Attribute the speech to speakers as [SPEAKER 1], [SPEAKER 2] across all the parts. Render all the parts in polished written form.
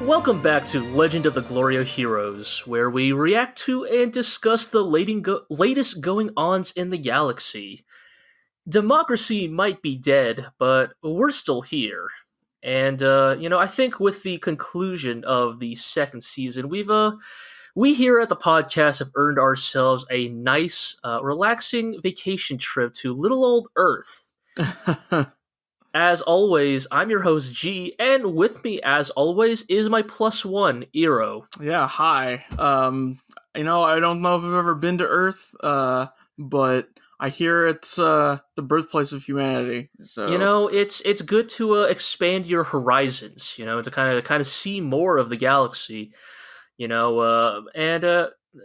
[SPEAKER 1] Welcome back to Legend of the GLORIO Heroes, where we react to and discuss the latest going-ons in the galaxy. Democracy might be dead, but we're still here. And, I think with the conclusion of the second season, we here at the podcast have earned ourselves a nice, relaxing vacation trip to little old Earth. As always, I'm your host, G, and with me, as always, is my +1, Iro.
[SPEAKER 2] Yeah, hi. I don't know if I've ever been to Earth, but I hear it's the birthplace of humanity. So
[SPEAKER 1] It's good to expand your horizons, to kind of see more of the galaxy,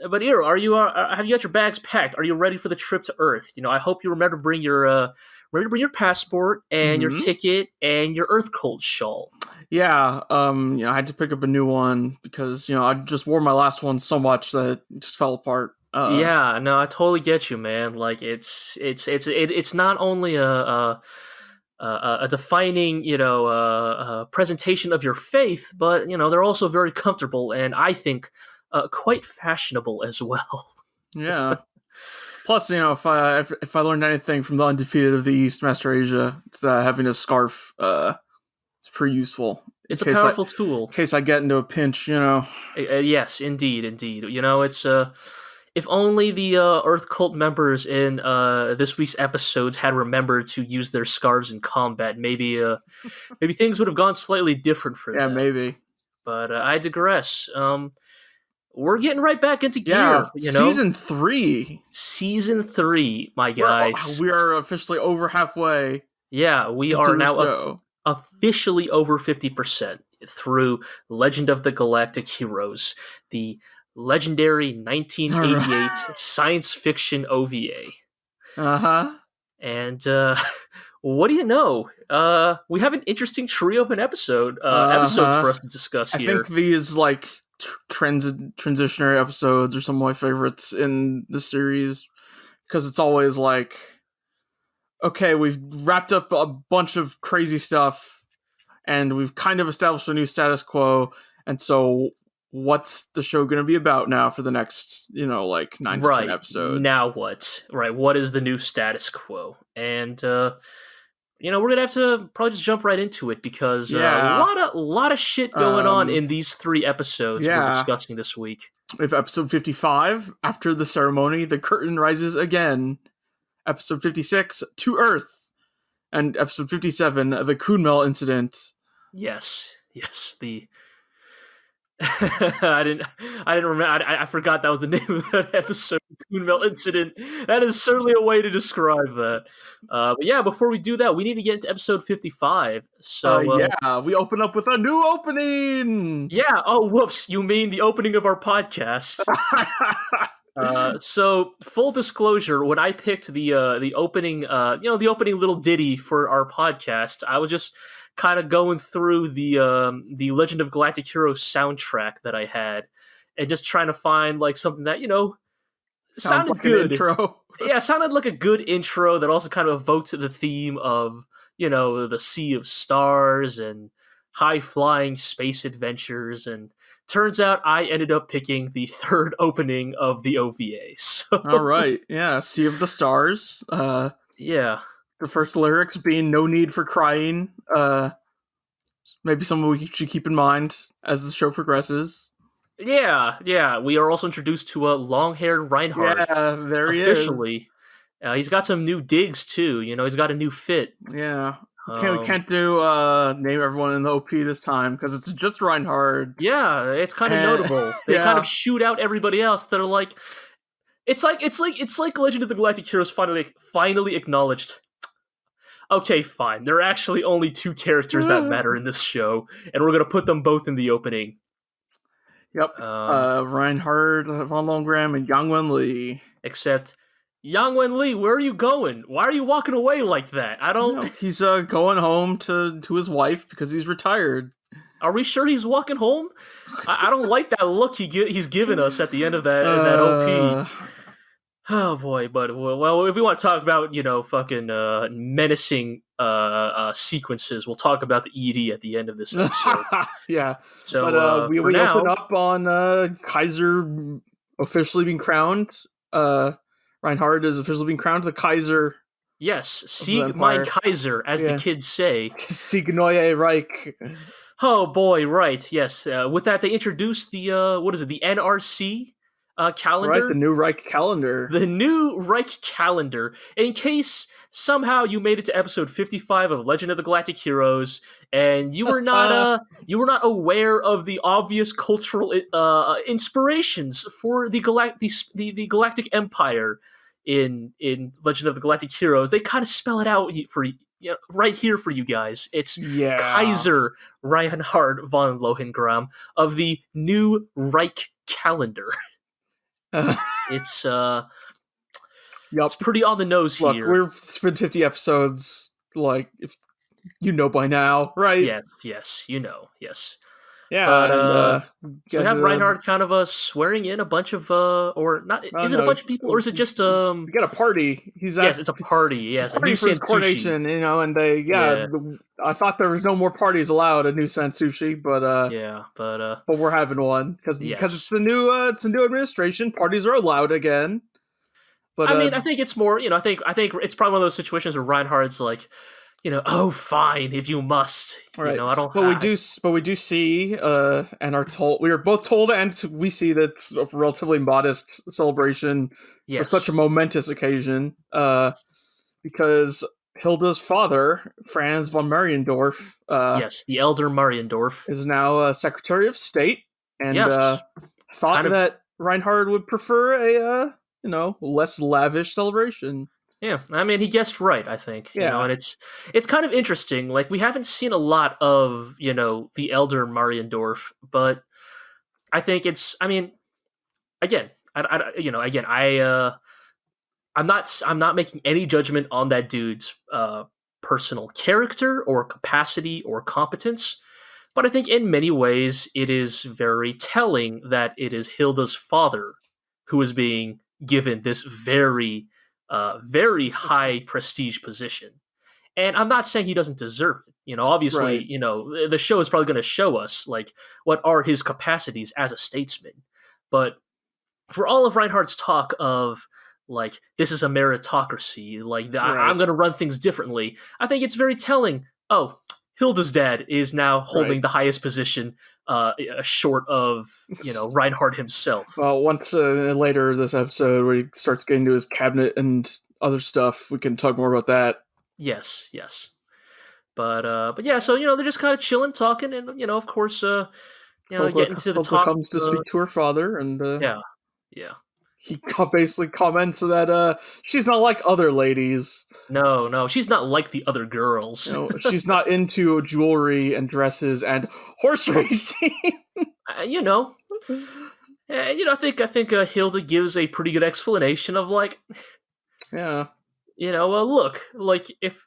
[SPEAKER 1] But Iro, have you got your bags packed? Are you ready for the trip to Earth? I hope you remember to bring your passport and your ticket and your Earth Cult shawl.
[SPEAKER 2] Yeah, I had to pick up a new one because I just wore my last one so much that it just fell apart.
[SPEAKER 1] Yeah, no, I totally get you, man. Like it's not only a defining, presentation of your faith, but they're also very comfortable and I think quite fashionable as well.
[SPEAKER 2] Yeah. Plus, if I learned anything from the undefeated of the East, Master Asia, it's that having a scarf is pretty useful.
[SPEAKER 1] It's a powerful tool.
[SPEAKER 2] In case I get into a pinch,
[SPEAKER 1] Yes, indeed. It's if only the Earth Cult members in this week's episodes had remembered to use their scarves in combat, maybe things would have gone slightly different for them.
[SPEAKER 2] Yeah, maybe.
[SPEAKER 1] But I digress. We're getting right back into gear.
[SPEAKER 2] Yeah, Season 3.
[SPEAKER 1] Season 3, my guys.
[SPEAKER 2] We are officially over halfway.
[SPEAKER 1] Yeah, we are now officially over 50% through Legend of the Galactic Heroes, the legendary 1988 science fiction OVA.
[SPEAKER 2] Uh-huh.
[SPEAKER 1] And what do you know? We have an interesting trio of episodes for us to discuss here.
[SPEAKER 2] I think these transitionary episodes are some of my favorites in the series because it's always like, okay, we've wrapped up a bunch of crazy stuff and we've kind of established a new status quo, and so what's the show going to be about now for the next 9 to 10 episodes?
[SPEAKER 1] Now what? Right, what is the new status quo? And we're gonna have to probably just jump right into it because a lot of shit going on in these 3 episodes we're discussing this week.
[SPEAKER 2] If episode 55, after the ceremony, the curtain rises again. Episode 56, To Earth, and episode 57, the Kunmel Incident.
[SPEAKER 1] Yes, the. I didn't remember. I forgot that was the name of that episode, Kunmel Incident. That is certainly a way to describe that. But yeah, before we do that, we need to get into episode 55. So
[SPEAKER 2] we open up with a new opening.
[SPEAKER 1] Yeah. Oh, whoops! You mean the opening of our podcast? So full disclosure, when I picked the opening, the opening little ditty for our podcast, I was just kind of going through the Legend of Galactic Heroes soundtrack that I had, and just trying to find something that sounded
[SPEAKER 2] like
[SPEAKER 1] good.
[SPEAKER 2] An intro.
[SPEAKER 1] Yeah, sounded like a good intro that also kind of evoked the theme of the Sea of Stars and high flying space adventures. And turns out I ended up picking the 3rd opening of the OVA. So.
[SPEAKER 2] All right, yeah, Sea of the Stars.
[SPEAKER 1] Yeah.
[SPEAKER 2] The first lyrics being "No need for crying." Maybe something we should keep in mind as the show progresses.
[SPEAKER 1] Yeah. We are also introduced to a long-haired Reinhard.
[SPEAKER 2] Yeah, there he is.
[SPEAKER 1] Officially. He's got some new digs, too. He's got a new fit.
[SPEAKER 2] Yeah. We can't do name everyone in the OP this time, because it's just Reinhard.
[SPEAKER 1] Yeah, it's kind of notable. They kind of shoot out everybody else that are like... It's like Legend of the Galactic Heroes finally acknowledged... Okay, fine. There are actually only 2 characters that matter in this show, and we're going to put them both in the opening.
[SPEAKER 2] Yep. Reinhard, Von Lohngram, and Yang Wen-li.
[SPEAKER 1] Except, Yang Wen-li, where are you going? Why are you walking away like that? I don't...
[SPEAKER 2] he's going home to his wife because he's retired.
[SPEAKER 1] Are we sure he's walking home? I don't like that look he's given us at the end of that OP. Oh boy, but well, if we want to talk about fucking menacing sequences, we'll talk about the ED at the end of this episode.
[SPEAKER 2] Yeah, but
[SPEAKER 1] So for
[SPEAKER 2] we open
[SPEAKER 1] now,
[SPEAKER 2] up on Kaiser officially being crowned. Reinhard is officially being crowned the Kaiser
[SPEAKER 1] yes,
[SPEAKER 2] of the
[SPEAKER 1] Sieg mein
[SPEAKER 2] Empire.
[SPEAKER 1] Kaiser, as the
[SPEAKER 2] Yeah,
[SPEAKER 1] kids say.
[SPEAKER 2] Sieg Neue Reich.
[SPEAKER 1] Oh boy, right? Yes. With that, they introduced the what is it? The NRC
[SPEAKER 2] Right, the
[SPEAKER 1] calendar.
[SPEAKER 2] new Reich calendar.
[SPEAKER 1] The new Reich calendar. In case somehow you made it to episode 55 of Legend of the Galactic Heroes and you were not aware of the obvious cultural inspirations for the Galactic Empire in Legend of the Galactic Heroes, they kind of spell it out for right here for you guys. It's
[SPEAKER 2] Yeah.
[SPEAKER 1] Kaiser Reinhard von Lohengram of the new Reich calendar. It's
[SPEAKER 2] Yup.
[SPEAKER 1] it's pretty on the nose
[SPEAKER 2] Look,
[SPEAKER 1] here.
[SPEAKER 2] we've been 50 episodes. Like, if you know by now, right?
[SPEAKER 1] Yes, yes.
[SPEAKER 2] Yeah,
[SPEAKER 1] But so we
[SPEAKER 2] get,
[SPEAKER 1] have Reinhard kind of swearing in a bunch of or not? Is it a
[SPEAKER 2] no,
[SPEAKER 1] bunch of people, or is it just
[SPEAKER 2] we got a party. He's
[SPEAKER 1] Yes,
[SPEAKER 2] at
[SPEAKER 1] it's a party. Yes, a
[SPEAKER 2] party
[SPEAKER 1] new
[SPEAKER 2] for his
[SPEAKER 1] Sansushi.
[SPEAKER 2] coronation, and they I thought there was no more parties allowed at New Sansushi, but
[SPEAKER 1] Yeah,
[SPEAKER 2] but we're having one because
[SPEAKER 1] Yes.
[SPEAKER 2] it's the new administration. Parties are allowed again. But
[SPEAKER 1] I mean, I think it's more. I think it's probably one of those situations where Reinhard's like, oh, fine, if you must.
[SPEAKER 2] right.
[SPEAKER 1] I don't.
[SPEAKER 2] But we do see, and are told, we are both told, and we see that it's a relatively modest celebration for
[SPEAKER 1] Yes.
[SPEAKER 2] such a momentous occasion. Because Hilda's father, Franz von Mariendorf,
[SPEAKER 1] Yes, the elder Mariendorf
[SPEAKER 2] is now Secretary of State, and
[SPEAKER 1] Yes.
[SPEAKER 2] thought
[SPEAKER 1] Kind of-
[SPEAKER 2] that Reinhard would prefer a less lavish celebration.
[SPEAKER 1] Yeah, I mean, he guessed right, I think.
[SPEAKER 2] Yeah.
[SPEAKER 1] And it's kind of interesting. Like, we haven't seen a lot of the elder Mariendorf, but I think it's. I mean, again, I'm not making any judgment on that dude's personal character or capacity or competence, but I think in many ways it is very telling that it is Hilda's father who is being given this very, very high prestige position. And I'm not saying he doesn't deserve it. Obviously,
[SPEAKER 2] Right.
[SPEAKER 1] The show is probably going to show us like what are his capacities as a statesman. But for all of Reinhardt's talk of like this is a meritocracy, like
[SPEAKER 2] Right.
[SPEAKER 1] I'm going to run things differently, I think it's very telling. Oh, Hilda's dad is now holding
[SPEAKER 2] Right.
[SPEAKER 1] the highest position, short of Reinhardt himself.
[SPEAKER 2] Well, once later this episode where he starts getting to his cabinet and other stuff, we can talk more about that.
[SPEAKER 1] Yes. But yeah, so they're just kind of chilling, talking, and of course, getting to the
[SPEAKER 2] Hilda
[SPEAKER 1] top.
[SPEAKER 2] comes to speak to her father, and
[SPEAKER 1] Yeah.
[SPEAKER 2] he basically comments that she's not like other ladies.
[SPEAKER 1] No, she's not like the other girls.
[SPEAKER 2] She's not into jewelry and dresses and horse racing.
[SPEAKER 1] I think Hilda gives a pretty good explanation of like,
[SPEAKER 2] Yeah.
[SPEAKER 1] Look, like if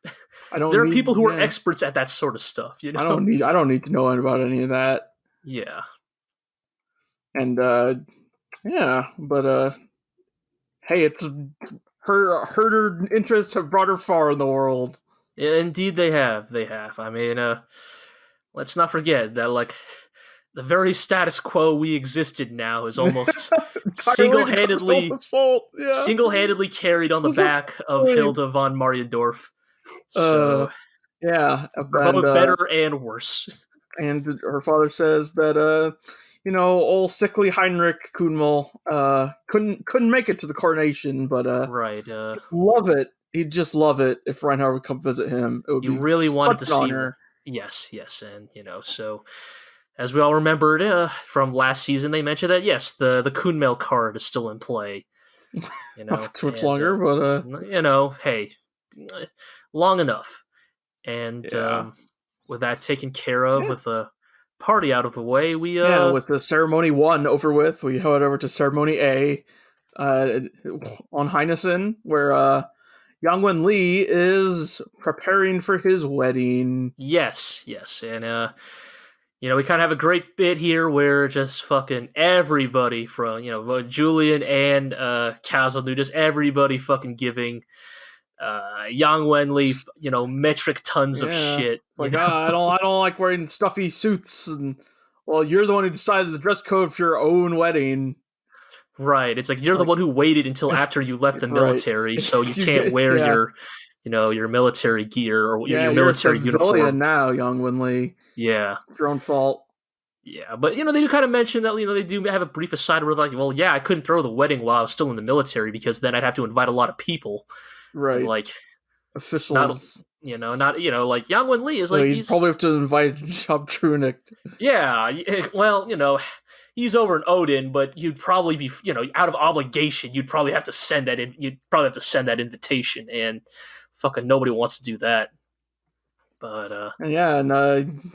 [SPEAKER 1] there are people who are experts at that sort of stuff,
[SPEAKER 2] I don't need to know about any of that.
[SPEAKER 1] Yeah.
[SPEAKER 2] And but hey, it's her interests have brought her far in the world.
[SPEAKER 1] Indeed, they have. I mean, let's not forget that like the very status quo we existed now is almost single-handedly carried on the back of Hilda von Mariendorf. So
[SPEAKER 2] yeah,
[SPEAKER 1] both better and worse.
[SPEAKER 2] And her father says that old sickly Heinrich Kunmel couldn't make it to the coronation, but
[SPEAKER 1] right,
[SPEAKER 2] love it. He'd just love it if Reinhard would come visit him. It would be
[SPEAKER 1] really wanted to see
[SPEAKER 2] her.
[SPEAKER 1] Yes, and so as we all remembered from last season, they mentioned that yes, the Kunmel card is still in play.
[SPEAKER 2] Not too much longer, but
[SPEAKER 1] hey, long enough. And with that taken care of, with the party out of the way, we
[SPEAKER 2] with the ceremony 1 over with, we head over to ceremony A on Heinessen, where Yang-Wen Lee is preparing for his wedding.
[SPEAKER 1] Yes, and we kind of have a great bit here where just fucking everybody from, Julian and Kazaldu, just everybody fucking giving Yang Wenli, metric tons of
[SPEAKER 2] Yeah,
[SPEAKER 1] shit.
[SPEAKER 2] like I don't like wearing stuffy suits, and well, you're the one who decided the dress code for your own wedding.
[SPEAKER 1] Right. It's like you're the one who waited until after you left the
[SPEAKER 2] Right.
[SPEAKER 1] military, so you can't wear
[SPEAKER 2] Yeah.
[SPEAKER 1] your military gear or
[SPEAKER 2] Yeah,
[SPEAKER 1] your
[SPEAKER 2] you're a
[SPEAKER 1] military
[SPEAKER 2] civilian
[SPEAKER 1] uniform.
[SPEAKER 2] now, Young Winley.
[SPEAKER 1] Yeah.
[SPEAKER 2] Your own fault.
[SPEAKER 1] Yeah, but they do kind of mention that they do have a brief aside where like, well, yeah, I couldn't throw the wedding while I was still in the military because then I'd have to invite a lot of people,
[SPEAKER 2] Right.
[SPEAKER 1] and like
[SPEAKER 2] officials.
[SPEAKER 1] Like Yang Wen Li is like
[SPEAKER 2] you'd probably have to invite Job Trunick.
[SPEAKER 1] Yeah, well, he's over in Odin, but you'd probably be, out of obligation, you'd probably have to send that in. You'd probably have to send that invitation, and fucking nobody wants to do that. But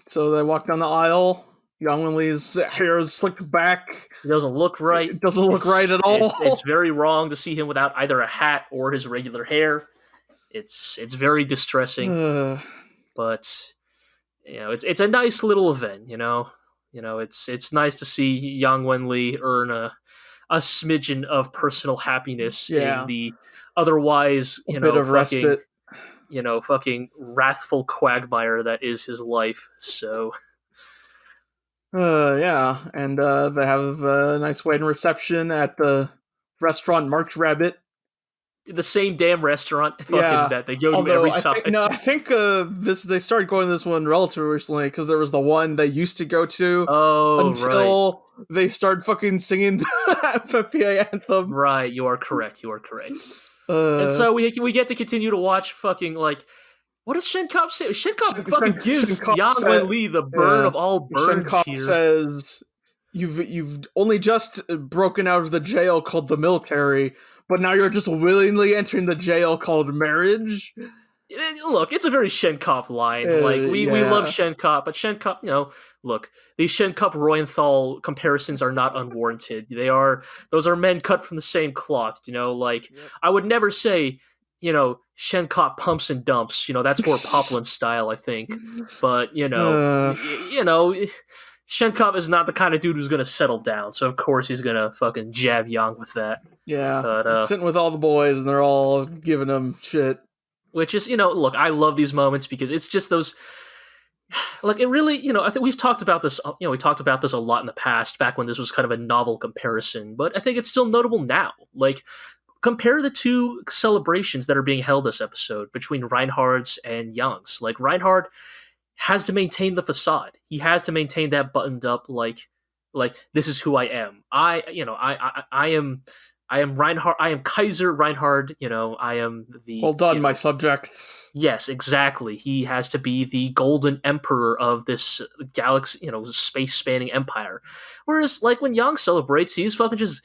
[SPEAKER 2] so they walk down the aisle. Yang Wenli's hair is slicked back.
[SPEAKER 1] It doesn't look right.
[SPEAKER 2] It doesn't look right at all.
[SPEAKER 1] It's very wrong to see him without either a hat or his regular hair. It's very distressing. But it's a nice little event. It's nice to see Yang Wenli earn a smidgen of personal happiness in the otherwise
[SPEAKER 2] bit of respite.
[SPEAKER 1] Fucking wrathful quagmire that is his life. So.
[SPEAKER 2] And they have a nice wedding reception at the restaurant Marked Rabbit.
[SPEAKER 1] The same damn restaurant that they go to every time.
[SPEAKER 2] I think they started going to this one relatively recently because there was the one they used to go to until they started fucking singing the FFPA anthem.
[SPEAKER 1] Right, you are correct. And so we get to continue to watch fucking like. What does Shenkop say? Shenkop fucking gives Yang Wenli the burn of all burns
[SPEAKER 2] Shenkop
[SPEAKER 1] here.
[SPEAKER 2] Says, "You've only just broken out of the jail called the military, but now you're just willingly entering the jail called marriage."
[SPEAKER 1] Look, it's a very Shenkop line. We love Shenkop, but Shenkop, look, these Shenkop Royenthal comparisons are not unwarranted. Those are men cut from the same cloth. I would never say. Shenkop pumps and dumps. That's more Poplan style, I think. But Shenkop is not the kind of dude who's gonna settle down. So of course he's gonna fucking jab Yang with that.
[SPEAKER 2] Yeah, but, sitting with all the boys and they're all giving him shit.
[SPEAKER 1] Which is, look, I love these moments because it's just those. Like it really, I think we've talked about this. We talked about this a lot in the past, back when this was kind of a novel comparison. But I think it's still notable now. Like. Compare the two celebrations that are being held this episode between Reinhard's and Yang's. Like, Reinhard has to maintain the facade. He has to maintain that buttoned up, like this is who I am. I am Reinhard. I am Kaiser Reinhard. I am the.
[SPEAKER 2] Well done, my subjects.
[SPEAKER 1] Yes, exactly. He has to be the golden emperor of this galaxy, space-spanning empire. Whereas, like, when Yang celebrates, he's fucking just.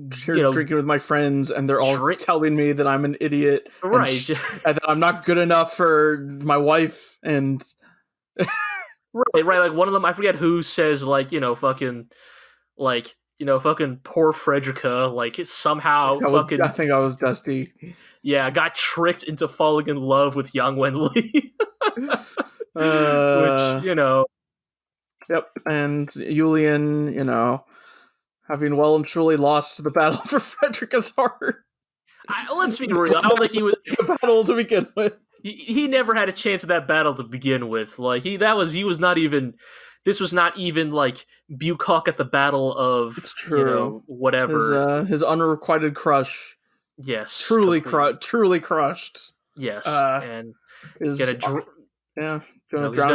[SPEAKER 2] Drinking with my friends, and they're all telling me that I'm an idiot,
[SPEAKER 1] right?
[SPEAKER 2] And that I'm not good enough for my wife, and
[SPEAKER 1] right. Like one of them, I forget who says, fucking poor Frederica, like somehow
[SPEAKER 2] I think I was Dusty.
[SPEAKER 1] Yeah, got tricked into falling in love with Yang Wenli. Which
[SPEAKER 2] Yep, and Julian, having well and truly lost the battle for Frederica's heart.
[SPEAKER 1] Let's be real. I don't think he was
[SPEAKER 2] a battle to begin with.
[SPEAKER 1] He never had a chance at that battle to begin with. Like this was not even like Bucock at the battle of.
[SPEAKER 2] It's true.
[SPEAKER 1] Whatever.
[SPEAKER 2] His unrequited crush.
[SPEAKER 1] Yes.
[SPEAKER 2] Truly crushed.
[SPEAKER 1] Yes. And
[SPEAKER 2] he's
[SPEAKER 1] gonna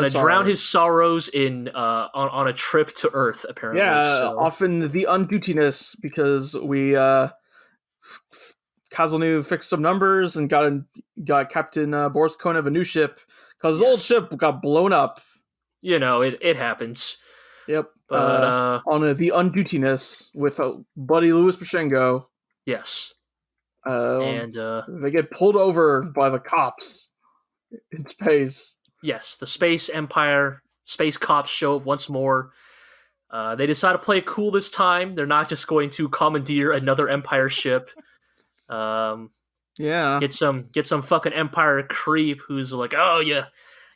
[SPEAKER 1] drown his sorrows in on a trip to Earth, apparently.
[SPEAKER 2] Yeah, often the undutiness, because we Kazalnu fixed some numbers and got Captain Boris Konev a new ship because his old ship got blown up.
[SPEAKER 1] It happens.
[SPEAKER 2] Yep.
[SPEAKER 1] But
[SPEAKER 2] on the undutiness with buddy Louis Pashengo.
[SPEAKER 1] Yes.
[SPEAKER 2] And they get pulled over by the cops in space.
[SPEAKER 1] Yes, the space cops show up once more. They decide to play it cool this time. They're not just going to commandeer another Empire ship. Get some fucking Empire creep who's like, oh yeah,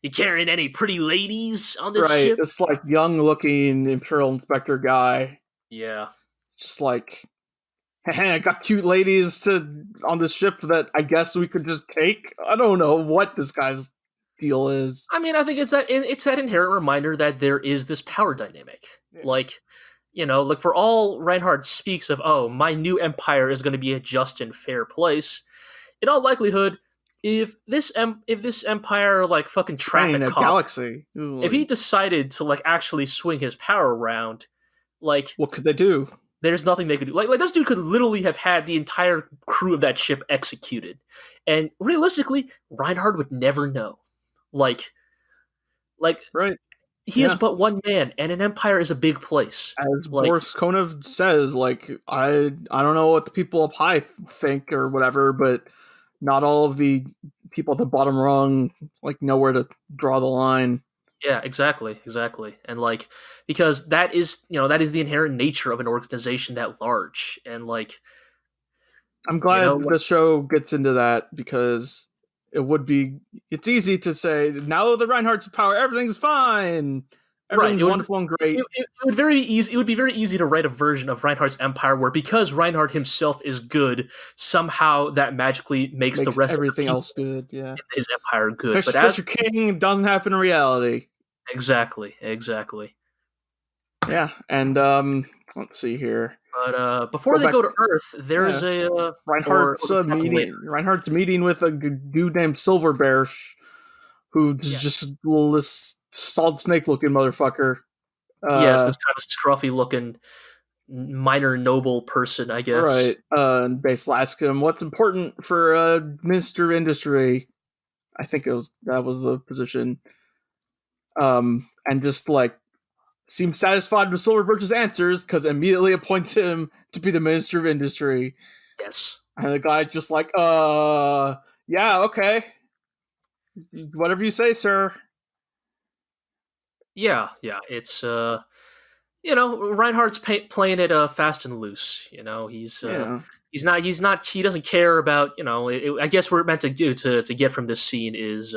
[SPEAKER 1] You carrying any pretty ladies on this
[SPEAKER 2] Right.
[SPEAKER 1] ship?
[SPEAKER 2] This like young looking Imperial Inspector guy.
[SPEAKER 1] Yeah.
[SPEAKER 2] It's just like, hey, I got cute ladies to on this ship that I guess we could just take. I don't know what this guy's deal is.
[SPEAKER 1] I mean, I think it's that inherent reminder that there is this power dynamic.
[SPEAKER 2] Yeah.
[SPEAKER 1] Like, like for all Reinhard speaks of, oh, my new empire is going to be a just and fair place. In all likelihood, if this empire like fucking
[SPEAKER 2] It's running
[SPEAKER 1] traffic
[SPEAKER 2] a
[SPEAKER 1] cop,
[SPEAKER 2] galaxy. Ooh,
[SPEAKER 1] if he decided to like actually swing his power around, like
[SPEAKER 2] what could they do?
[SPEAKER 1] there's nothing they could do. Like this dude could literally have had the entire crew of that ship executed, and realistically, Reinhard would never know. Like, like
[SPEAKER 2] Right.
[SPEAKER 1] he is
[SPEAKER 2] Yeah.
[SPEAKER 1] but one man, and an empire is a big place.
[SPEAKER 2] As
[SPEAKER 1] Like,
[SPEAKER 2] Boris Konov says, like I don't know what the people up high think or whatever, but not all of the people at the bottom rung like know where to draw the line.
[SPEAKER 1] yeah, exactly, and like because that is the inherent nature of an organization that large, and like
[SPEAKER 2] I'm
[SPEAKER 1] you know,
[SPEAKER 2] glad the show gets into that because it's easy to say now the Reinhardt's power, everything's fine,
[SPEAKER 1] right?
[SPEAKER 2] everything's wonderful and great.
[SPEAKER 1] It would very easy. It would be very easy to write a version of Reinhardt's empire where because Reinhardt himself is good, somehow that magically makes the
[SPEAKER 2] Makes
[SPEAKER 1] rest
[SPEAKER 2] everything
[SPEAKER 1] of
[SPEAKER 2] else good. Yeah,
[SPEAKER 1] in his empire good.
[SPEAKER 2] Fisher,
[SPEAKER 1] But as
[SPEAKER 2] Fisher King doesn't happen in reality.
[SPEAKER 1] exactly.
[SPEAKER 2] Yeah, and let's see here.
[SPEAKER 1] But before
[SPEAKER 2] Go
[SPEAKER 1] they
[SPEAKER 2] back
[SPEAKER 1] go to Earth, there is
[SPEAKER 2] yeah.
[SPEAKER 1] a
[SPEAKER 2] Reinhardt's
[SPEAKER 1] or happen later.
[SPEAKER 2] Reinhardt's meeting with a dude named Silverbear, who's
[SPEAKER 1] Yeah.
[SPEAKER 2] just this solid snake looking motherfucker.
[SPEAKER 1] Yes, this kind of scruffy looking minor noble person, I guess.
[SPEAKER 2] Right. And basically ask him what's important for Minister of Industry. I think that was the position. And just like seems satisfied with Silverbirch's answers because immediately appoints him to be the Minister of Industry.
[SPEAKER 1] Yes.
[SPEAKER 2] And the guy's just like, yeah, okay. Whatever you say, sir.
[SPEAKER 1] Yeah. It's Reinhardt's playing it fast and loose.
[SPEAKER 2] Yeah.
[SPEAKER 1] He doesn't care about I guess what we're meant to do to get from this scene is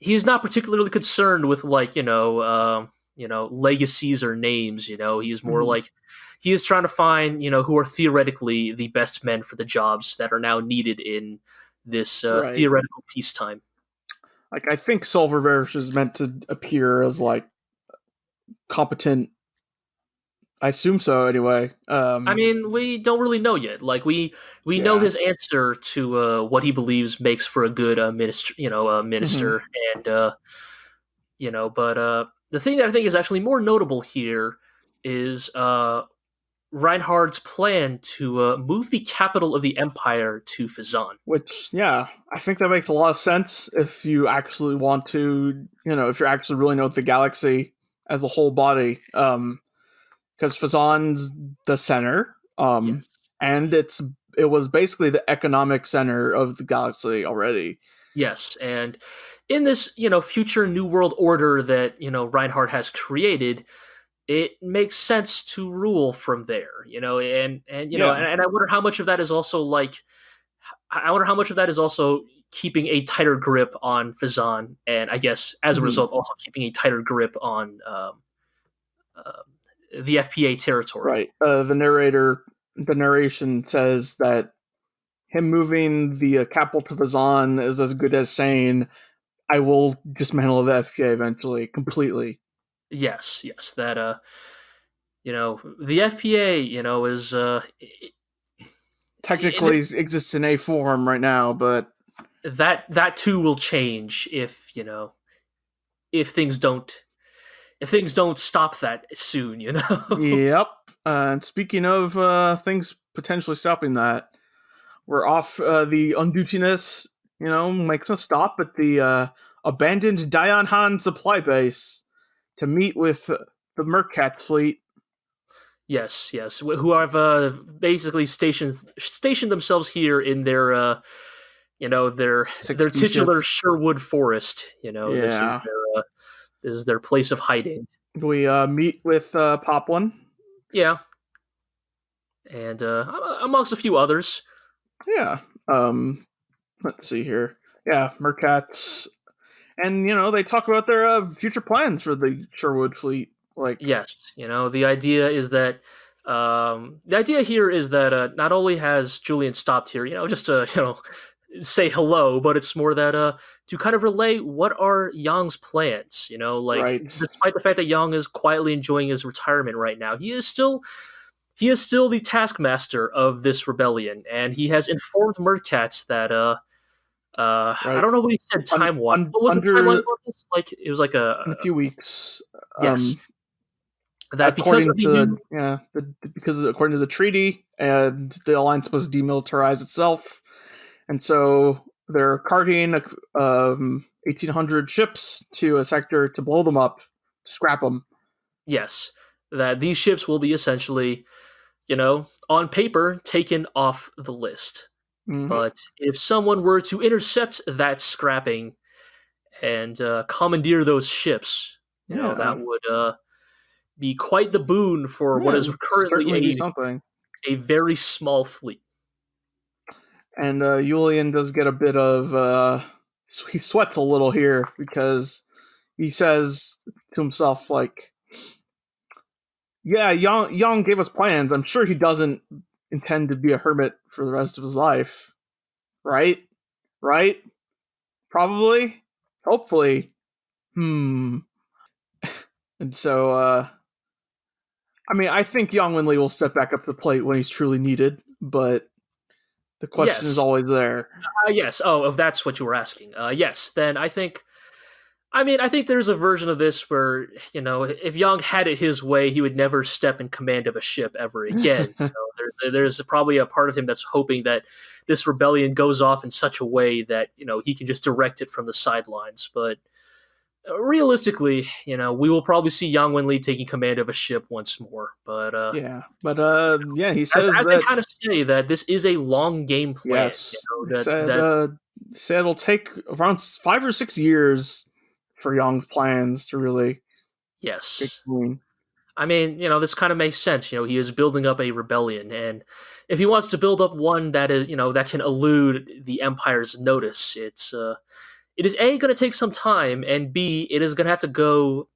[SPEAKER 1] he's not particularly concerned with legacies or names. He's more like he is trying to find who are theoretically the best men for the jobs that are now needed in this
[SPEAKER 2] Right.
[SPEAKER 1] theoretical peacetime.
[SPEAKER 2] Like I think Silverbear is meant to appear as like competent. I assume so. Anyway,
[SPEAKER 1] I mean, we don't really know yet. Like we know his answer to what he believes makes for a good minister. And but the thing that I think is actually more notable here is Reinhardt's plan to move the capital of the empire to Fazan.
[SPEAKER 2] Which, yeah, I think that makes a lot of sense if you actually want to, if you actually really know the galaxy as a whole body. Because Fazan's the center,
[SPEAKER 1] Yes.
[SPEAKER 2] and it was basically the economic center of the galaxy already.
[SPEAKER 1] Yes, and in this future new world order that Reinhardt has created, it makes sense to rule from there. And I wonder how much of that is also keeping a tighter grip on Fazan, and I guess as a result also keeping a tighter grip on the FPA territory.
[SPEAKER 2] Right. The narration says that him moving the capital to Fazan is as good as saying, "I will dismantle the FPA eventually, completely."
[SPEAKER 1] Yes, that the FPA, is
[SPEAKER 2] technically exists in a form right now, but
[SPEAKER 1] that too will change if things don't stop that soon.
[SPEAKER 2] Yep. And speaking of things potentially stopping that, we're off the Undutiness, makes a stop at the abandoned Dion Han supply base to meet with the Merkatz fleet.
[SPEAKER 1] Yes, who have basically stationed themselves here in their their titular Sherwood forest. This is their place of hiding.
[SPEAKER 2] We meet with Poplan.
[SPEAKER 1] Yeah, and amongst a few others.
[SPEAKER 2] Yeah. Let's see here. Yeah, Merkatz. And, they talk about their future plans for the Sherwood fleet. Like,
[SPEAKER 1] Yes, the idea is that the idea here is that not only has Julian stopped here, just to say hello, but it's more that to kind of relay what are Yang's plans. Like
[SPEAKER 2] right,
[SPEAKER 1] despite the fact that Yang is quietly enjoying his retirement right now, he is still the taskmaster of this rebellion, and he has informed Merkatz that I
[SPEAKER 2] right.
[SPEAKER 1] don't know what he said time wise. What was the timeline
[SPEAKER 2] Under
[SPEAKER 1] on this? Like it was like
[SPEAKER 2] in a few weeks,
[SPEAKER 1] yes, that because
[SPEAKER 2] according
[SPEAKER 1] of the
[SPEAKER 2] to
[SPEAKER 1] new
[SPEAKER 2] because according to the treaty, and the alliance must demilitarize itself, and so they're carting 1,800 ships to a sector to blow them up, to scrap them.
[SPEAKER 1] yes, that these ships will be essentially, on paper taken off the list.
[SPEAKER 2] Mm-hmm.
[SPEAKER 1] But if someone were to intercept that scrapping and commandeer those ships,
[SPEAKER 2] Yeah,
[SPEAKER 1] that would be quite the boon for what
[SPEAKER 2] yeah, it
[SPEAKER 1] is
[SPEAKER 2] would
[SPEAKER 1] currently
[SPEAKER 2] certainly be something.
[SPEAKER 1] a very small fleet.
[SPEAKER 2] And Julian does get a bit of he sweats a little here because he says to himself like, "Yeah, Yang gave us plans. I'm sure he doesn't intend to be a hermit for the rest of his life, right? Right? Probably, hopefully. Hmm." And so, I mean, I think Yang Winley will step back up to the plate when he's truly needed, but the question is
[SPEAKER 1] Yes,
[SPEAKER 2] always there.
[SPEAKER 1] yes. Oh, if that's what you were asking, yes. Then I think. I mean, I think there's a version of this where, if Young had it his way, he would never step in command of a ship ever again. There's probably a part of him that's hoping that this rebellion goes off in such a way that, he can just direct it from the sidelines. But realistically, we will probably see Yang Wenli taking command of a ship once more. But
[SPEAKER 2] Yeah, but yeah, he
[SPEAKER 1] as,
[SPEAKER 2] says
[SPEAKER 1] as they
[SPEAKER 2] that.
[SPEAKER 1] kind of say that this is a long game plan,
[SPEAKER 2] Yes,
[SPEAKER 1] that
[SPEAKER 2] he said it'll take around 5 or 6 years for Young's plans to really get
[SPEAKER 1] yes.
[SPEAKER 2] going.
[SPEAKER 1] I mean, this kind of makes sense. He is building up a rebellion, and if he wants to build up one that is, that can elude the Empire's notice, it is A, going to take some time, and B, it is going to have to go,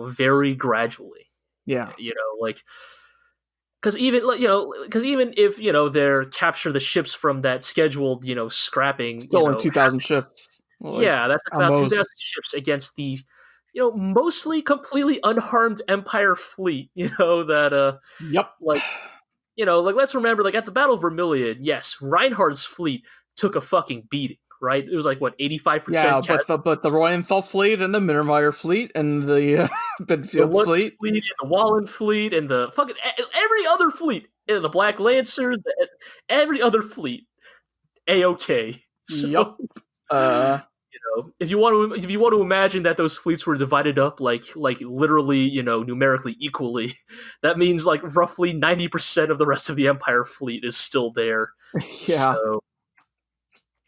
[SPEAKER 1] very gradually.
[SPEAKER 2] Yeah,
[SPEAKER 1] Like because even if they capture the ships from that scheduled, scrapping,
[SPEAKER 2] still in 2,000 ships. Like
[SPEAKER 1] yeah, that's about 2,000
[SPEAKER 2] almost.
[SPEAKER 1] ships against the, mostly completely unharmed Empire fleet. That
[SPEAKER 2] Yep.
[SPEAKER 1] like like let's remember, like at the Battle of Vermilion, yes, Reinhard's fleet took a fucking beating. Right? It was like what 85%
[SPEAKER 2] Yeah,
[SPEAKER 1] cat.
[SPEAKER 2] but the Royenthal fleet and the Mittermeier fleet and the
[SPEAKER 1] The
[SPEAKER 2] Bedfield
[SPEAKER 1] Lutz
[SPEAKER 2] fleet.
[SPEAKER 1] fleet, and the Wallen fleet, and the fucking every other fleet, the Black Lancers, every other fleet, a-okay.
[SPEAKER 2] Yep.
[SPEAKER 1] So if you want to imagine that those fleets were divided up like literally, numerically equally, that means like roughly 90% of the rest of the Empire fleet is still there.
[SPEAKER 2] Yeah.
[SPEAKER 1] So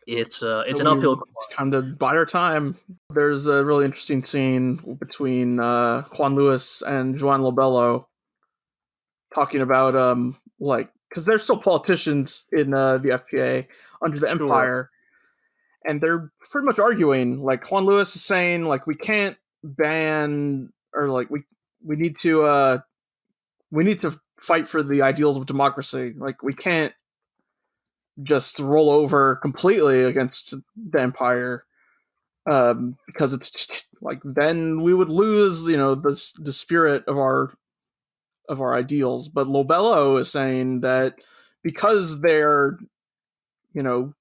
[SPEAKER 1] it's an uphill
[SPEAKER 2] It's
[SPEAKER 1] climb.
[SPEAKER 2] time to bide our time. There's a really interesting scene between Juan Lewis and Joan Lobello talking about like because they're still politicians in the FPA under the
[SPEAKER 1] Sure.
[SPEAKER 2] Empire, and they're pretty much arguing. Like Juan Lewis is saying, like we can't ban or like we need to fight for the ideals of democracy. Like we can't just roll over completely against the Empire because it's just like then we would lose the spirit of our ideals. But Lobello is saying that because they're the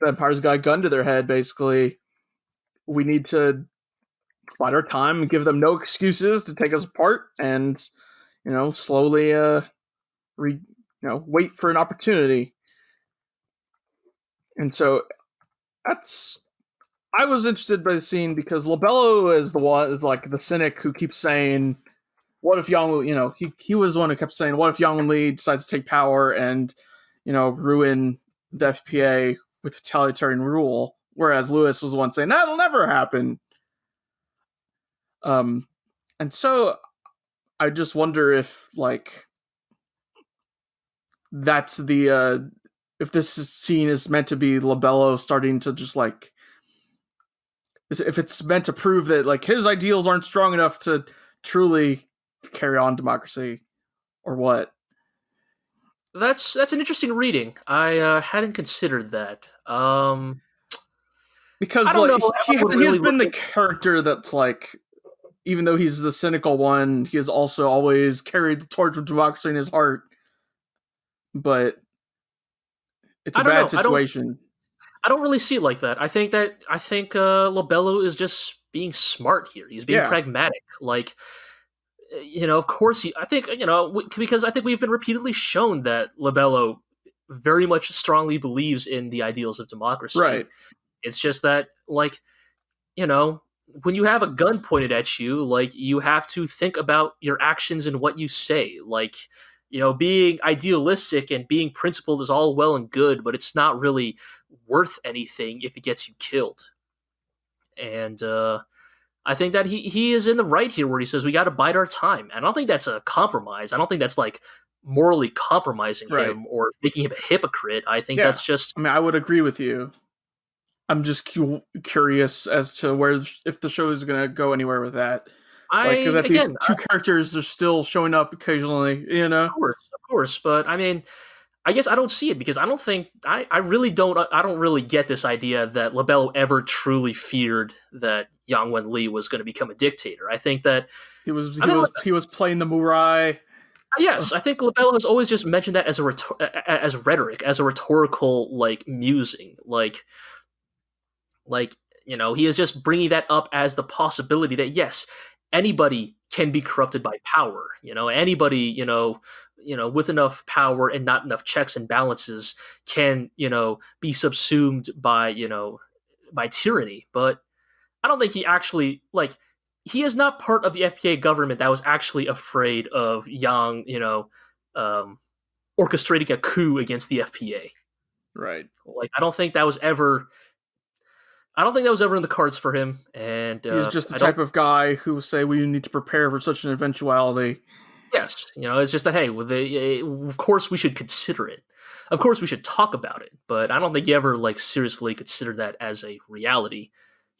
[SPEAKER 2] Empire's got a gun to their head, basically, we need to bide our time and give them no excuses to take us apart, and slowly wait for an opportunity. And so that's I was interested by the scene because Lobello is like the cynic who keeps saying, "What if Yang?" He was the one who kept saying, "What if Yang Lee decides to take power and ruin the FPA with totalitarian rule?" Whereas Lewis was the one saying that'll never happen. And so I just wonder if like that's the if this scene is meant to be Lobello starting to just like if it's meant to prove that like his ideals aren't strong enough to truly carry on democracy, or what?
[SPEAKER 1] That's an interesting reading. I hadn't considered that. I
[SPEAKER 2] Because
[SPEAKER 1] don't know
[SPEAKER 2] like
[SPEAKER 1] if I would
[SPEAKER 2] he has
[SPEAKER 1] really
[SPEAKER 2] been
[SPEAKER 1] look
[SPEAKER 2] the
[SPEAKER 1] at.
[SPEAKER 2] character that's like, even though he's the cynical one, he has also always carried the torch of democracy in his heart. But it's a
[SPEAKER 1] I don't
[SPEAKER 2] bad
[SPEAKER 1] know.
[SPEAKER 2] situation.
[SPEAKER 1] I don't really see it like that. I think Labello is just being smart here. He's being
[SPEAKER 2] Yeah,
[SPEAKER 1] pragmatic. Like, of course, I think because I think we've been repeatedly shown that Labello very much strongly believes in the ideals of democracy.
[SPEAKER 2] right.
[SPEAKER 1] It's just that, like, when you have a gun pointed at you, like, you have to think about your actions and what you say. Like, being idealistic and being principled is all well and good, but it's not really worth anything if it gets you killed. And I think that he is in the right here where he says we got to bide our time. And I don't think that's a compromise. I don't think that's like morally compromising
[SPEAKER 2] Right.
[SPEAKER 1] him or making him a hypocrite. I think
[SPEAKER 2] Yeah.
[SPEAKER 1] that's just.
[SPEAKER 2] I mean, I would agree with you. I'm just curious as to where, if the show is going to go anywhere with that. Like that these
[SPEAKER 1] Again,
[SPEAKER 2] two characters are still showing up occasionally,
[SPEAKER 1] of course, but I mean, I guess I don't see it because I don't think I really don't I don't really get this idea that Labello ever truly feared that Yang Wen Li was going to become a dictator. I think that
[SPEAKER 2] he was playing the Murai.
[SPEAKER 1] yes, I think Labello has always just mentioned that as as rhetoric, as a rhetorical like musing, he is just bringing that up as the possibility that yes, anybody can be corrupted by power. Anybody, with enough power and not enough checks and balances can, be subsumed by tyranny. But I don't think he actually he is not part of the FPA government that was actually afraid of Yang, orchestrating a coup against the FPA.
[SPEAKER 2] Right.
[SPEAKER 1] Like I don't think that was ever in the cards for him, and
[SPEAKER 2] he's just the type of guy who say we need to prepare for such an eventuality.
[SPEAKER 1] Yes, it's just that hey, of course we should consider it. Of course we should talk about it, but I don't think you ever seriously consider that as a reality.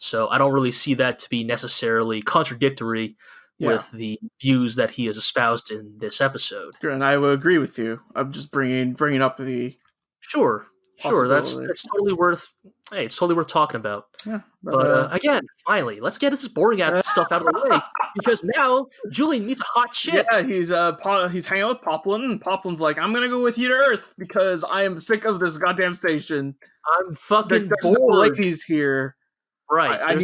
[SPEAKER 1] So I don't really see that to be necessarily contradictory with the views that he has espoused in this episode.
[SPEAKER 2] And I would agree with you. I'm just bringing up the
[SPEAKER 1] Sure, that's totally worth. Hey, it's totally worth talking about.
[SPEAKER 2] Yeah,
[SPEAKER 1] but again, finally, let's get this boring stuff out of the way because now Julian meets a hot chick.
[SPEAKER 2] Yeah, he's hanging out with Poplan, and Poplan's like, "I'm gonna go with you to Earth because I am sick of this goddamn station.
[SPEAKER 1] I'm fucking
[SPEAKER 2] There's
[SPEAKER 1] bored.
[SPEAKER 2] No ladies here.
[SPEAKER 1] Right?
[SPEAKER 2] I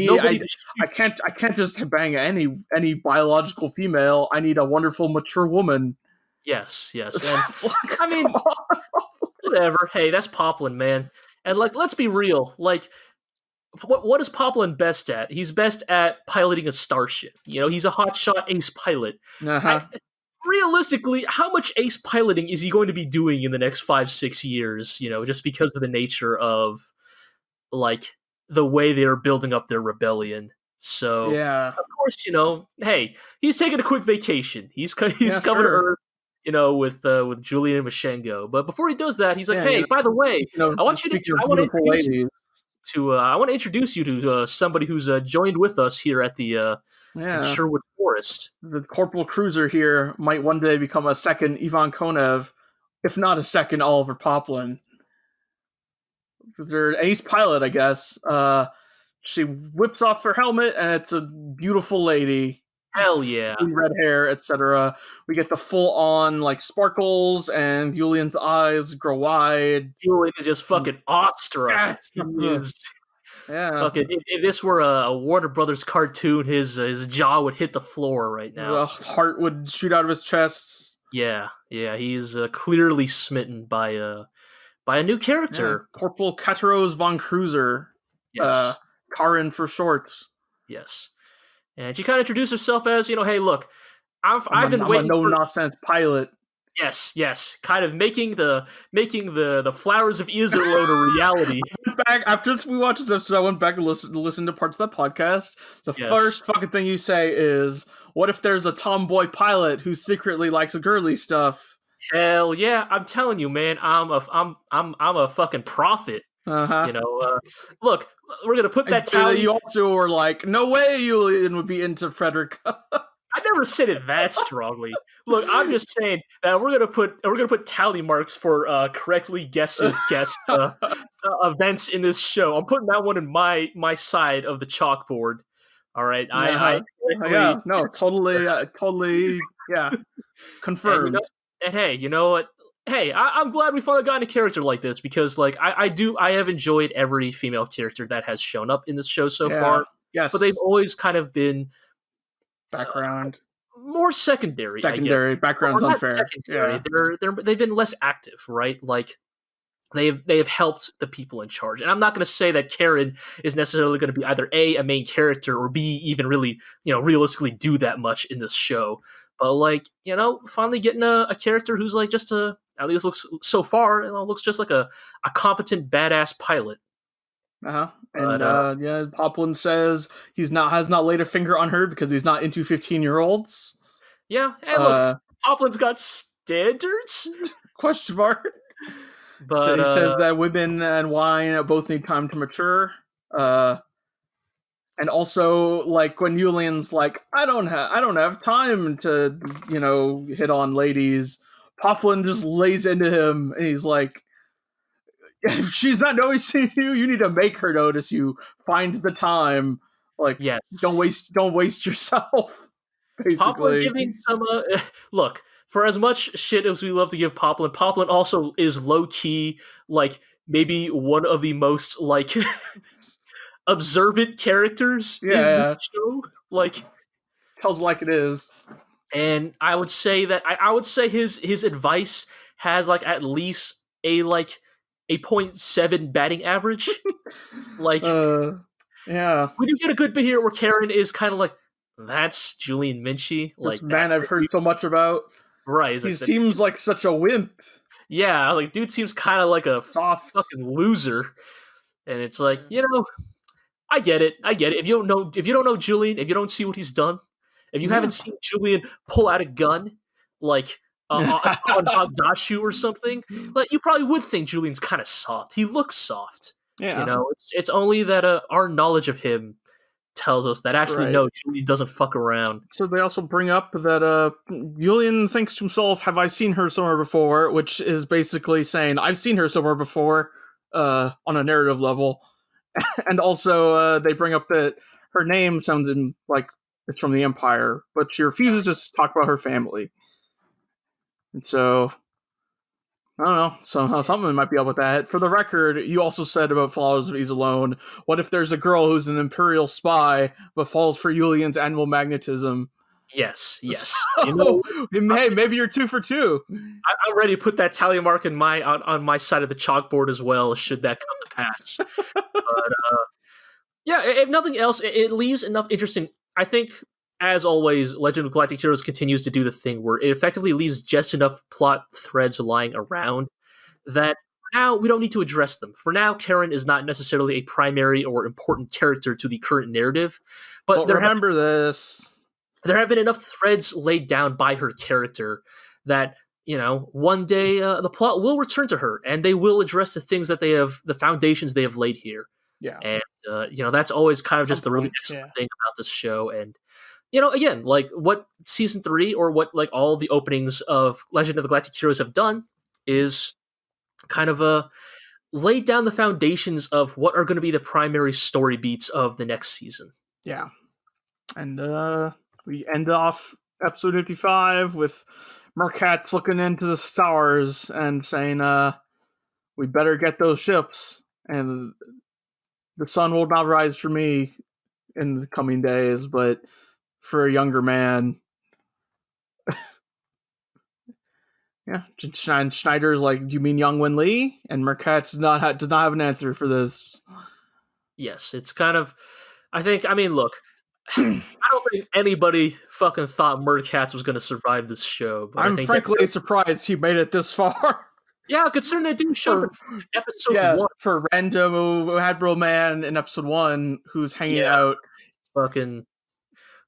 [SPEAKER 2] can't just bang any biological female. I need a wonderful mature woman."
[SPEAKER 1] Yes. And, I mean, whatever. Hey, that's Poplan, man. And let's be real. What is Poplan best at? He's best at piloting a starship. He's a hotshot ace pilot. Realistically, how much ace piloting is he going to be doing in the next 5-6 years? Just because of the nature of the way they are building up their rebellion. So
[SPEAKER 2] yeah,
[SPEAKER 1] of course, hey, he's taking a quick vacation. He's coming to Earth. With Julian and Mashengo. But before he does that, he's like, "Hey, by the way, I want to introduce you to somebody who's joined with us here at the Sherwood Forest.
[SPEAKER 2] The Corporal Cruiser here might one day become a second Ivan Konev, if not a second Oliver Poplan. They're an ace pilot, I guess. She whips off her helmet, and it's a beautiful lady.
[SPEAKER 1] Hell yeah.
[SPEAKER 2] Red hair, etc. We get the full-on, sparkles, and Julian's eyes grow wide.
[SPEAKER 1] Julian is just fucking awestruck.
[SPEAKER 2] Yes. Yeah.
[SPEAKER 1] Fucking, if this were a Warner Brothers cartoon, his jaw would hit the floor right now.
[SPEAKER 2] The heart would shoot out of his chest.
[SPEAKER 1] Yeah. He's clearly smitten by a new character.
[SPEAKER 2] Yeah. Corporal Kateros von Cruiser.
[SPEAKER 1] Yes.
[SPEAKER 2] Karin for short.
[SPEAKER 1] Yes. And she kind of introduced herself as, hey, look, I'm a
[SPEAKER 2] no-nonsense pilot.
[SPEAKER 1] Yes. Kind of making the flowers of Iserlohn a reality.
[SPEAKER 2] After we watched this episode, I went back and listened to parts of that podcast. The first fucking thing you say is, "What if there's a tomboy pilot who secretly likes girly stuff?"
[SPEAKER 1] Hell yeah! I'm telling you, man. I'm a fucking prophet.
[SPEAKER 2] Uh-huh.
[SPEAKER 1] Look, we're gonna put that
[SPEAKER 2] And
[SPEAKER 1] tally.
[SPEAKER 2] you also were like, no way Julian would be into Frederica.
[SPEAKER 1] I never said it that strongly. Look, I'm just saying that we're gonna put tally marks for correctly guessed events in this show. I'm putting that one in my side of the chalkboard. All right, I
[SPEAKER 2] Yeah, no, totally, yeah, confirmed.
[SPEAKER 1] And hey, you know what? Hey, I'm glad we finally got a character like this because, like, I have enjoyed every female character that has shown up in this show so far.
[SPEAKER 2] Yes,
[SPEAKER 1] but they've always kind of been
[SPEAKER 2] background,
[SPEAKER 1] more secondary.
[SPEAKER 2] Background's unfair.
[SPEAKER 1] Secondary. Yeah. They've been less active, right? Like they have helped the people in charge. And I'm not going to say that Karin is necessarily going to be either A, main character, or B, even really, realistically do that much in this show. But, like, finally getting a character who's like just at least looks so far, looks just like a competent badass pilot.
[SPEAKER 2] And Poplan says has not laid a finger on her because he's not into 15-year-olds.
[SPEAKER 1] Yeah, and look, Poplan's got standards?
[SPEAKER 2] Question mark. But so he says that women and wine both need time to mature. And also, like, when Julian's like, I don't have time to, hit on ladies, Poplan just lays into him, and he's like, if she's not noticing you, you need to make her notice you. Find the time. Like, yes. Don't waste yourself. Basically,
[SPEAKER 1] Poplan giving some look. For as much shit as we love to give Poplan also is low key, like, maybe one of the most, like, observant characters in the show. Like,
[SPEAKER 2] tells like it is.
[SPEAKER 1] And I would say that I would say his advice has, like, at least a 0.7 batting average. Like,
[SPEAKER 2] we
[SPEAKER 1] do get a good bit here where Karin is kind of like, that's Julian Minchie. Like,
[SPEAKER 2] this man I've heard so much about.
[SPEAKER 1] Right.
[SPEAKER 2] He seems like such a wimp.
[SPEAKER 1] Yeah, like, dude seems kind of like a soft fucking loser. And it's like, I get it. If you don't know Julian, if you don't see what he's done, if you haven't seen Julian pull out a gun, like, on Hagdashu or something, like, you probably would think Julian's kind of soft. He looks soft. Yeah. It's only that our knowledge of him tells us that actually no, Julian doesn't fuck around.
[SPEAKER 2] So they also bring up that Julian thinks to himself, have I seen her somewhere before? Which is basically saying, I've seen her somewhere before, on a narrative level. And also they bring up that her name sounded like it's from the Empire, but she refuses to talk about her family. And so, I don't know, somehow something might be up with that. For the record, you also said about Flowers of Ease Alone, what if there's a girl who's an Imperial spy, but falls for Julian's animal magnetism?
[SPEAKER 1] Yes.
[SPEAKER 2] So, hey, maybe you're 2 for 2.
[SPEAKER 1] I'm ready to put that tally mark on my side of the chalkboard as well, should that come to pass. But, if nothing else, it leaves enough interesting. I think, as always, Legend of Galactic Heroes continues to do the thing where it effectively leaves just enough plot threads lying around that for now we don't need to address them. For now, Karin is not necessarily a primary or important character to the current narrative, but
[SPEAKER 2] remember this.
[SPEAKER 1] There have been enough threads laid down by her character that, one day the plot will return to her, and they will address the things that the foundations they have laid here.
[SPEAKER 2] Yeah.
[SPEAKER 1] And, that's always kind of just the really excellent thing about this show. And, again, like, what season 3 or what, like, all the openings of Legend of the Galactic Heroes have done is kind of laid down the foundations of what are going to be the primary story beats of the next season.
[SPEAKER 2] Yeah. And we end off episode 55 with Merkatz looking into the stars and saying, we better get those ships, and the sun will not rise for me in the coming days, but for a younger man. Yeah, Schneider's like, do you mean Young Win Lee? And Merkatz does not have an answer for this.
[SPEAKER 1] Yes, it's kind of, look, I don't think anybody fucking thought Merkatz was going to survive this show. But
[SPEAKER 2] I'm frankly surprised he made it this far.
[SPEAKER 1] Yeah, considering they didn't show up in episode 1.
[SPEAKER 2] For random Admiral Man in episode 1 who's hanging out.
[SPEAKER 1] Fucking,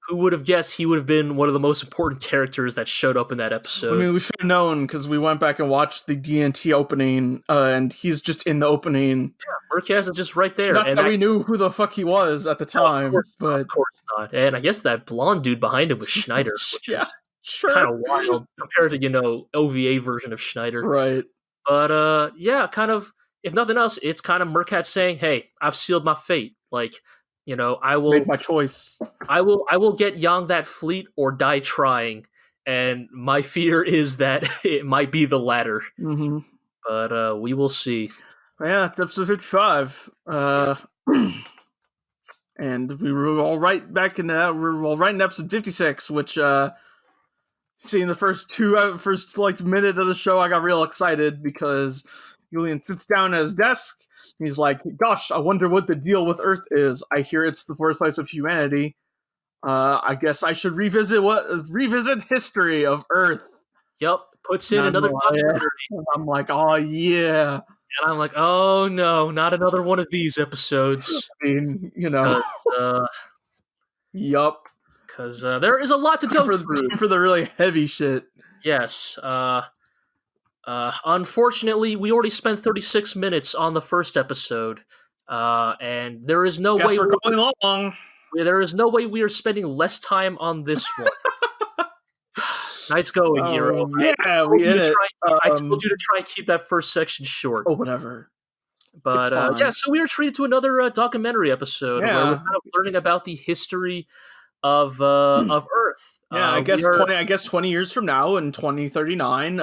[SPEAKER 1] Who would have guessed he would have been one of the most important characters that showed up in that episode?
[SPEAKER 2] I mean, we should have known because we went back and watched the D&T opening, and he's just in the opening.
[SPEAKER 1] Yeah, Merkatz is just right there.
[SPEAKER 2] Not
[SPEAKER 1] and
[SPEAKER 2] that we knew who the fuck he was at the time, but
[SPEAKER 1] of course not. And I guess that blonde dude behind him was Schneider, which is kind of wild compared to OVA version of Schneider,
[SPEAKER 2] right?
[SPEAKER 1] But kind of. If nothing else, it's kind of Merkatz saying, "Hey, I've sealed my fate. Like, I will
[SPEAKER 2] made my choice.
[SPEAKER 1] I will get Yang that fleet or die trying." And my fear is that it might be the latter.
[SPEAKER 2] Mm-hmm.
[SPEAKER 1] But we will see.
[SPEAKER 2] Yeah, it's episode 55. And we were all right back in that. We're all right in episode 56, which seeing the first minute of the show, I got real excited because Julian sits down at his desk. And he's like, "Gosh, I wonder what the deal with Earth is. I hear it's the birthplace of humanity. I guess I should revisit history of Earth."
[SPEAKER 1] Yep, puts in another documentary.
[SPEAKER 2] I'm like, oh yeah.
[SPEAKER 1] And I'm like, oh no, not another one of these episodes.
[SPEAKER 2] I mean,
[SPEAKER 1] yup. Because there is a lot to go through.
[SPEAKER 2] For the really heavy shit.
[SPEAKER 1] Yes. Unfortunately, we already spent 36 minutes on the first episode. And there is no way
[SPEAKER 2] we're going long.
[SPEAKER 1] There is no way we are spending less time on this one. Nice going, Iro.
[SPEAKER 2] Yeah, we did it.
[SPEAKER 1] I told you to try and keep that first section short.
[SPEAKER 2] Oh, whatever.
[SPEAKER 1] But so we are treated to another documentary episode where we're kind of learning about the history of Earth.
[SPEAKER 2] Yeah, I guess 20 years from now, in 2039,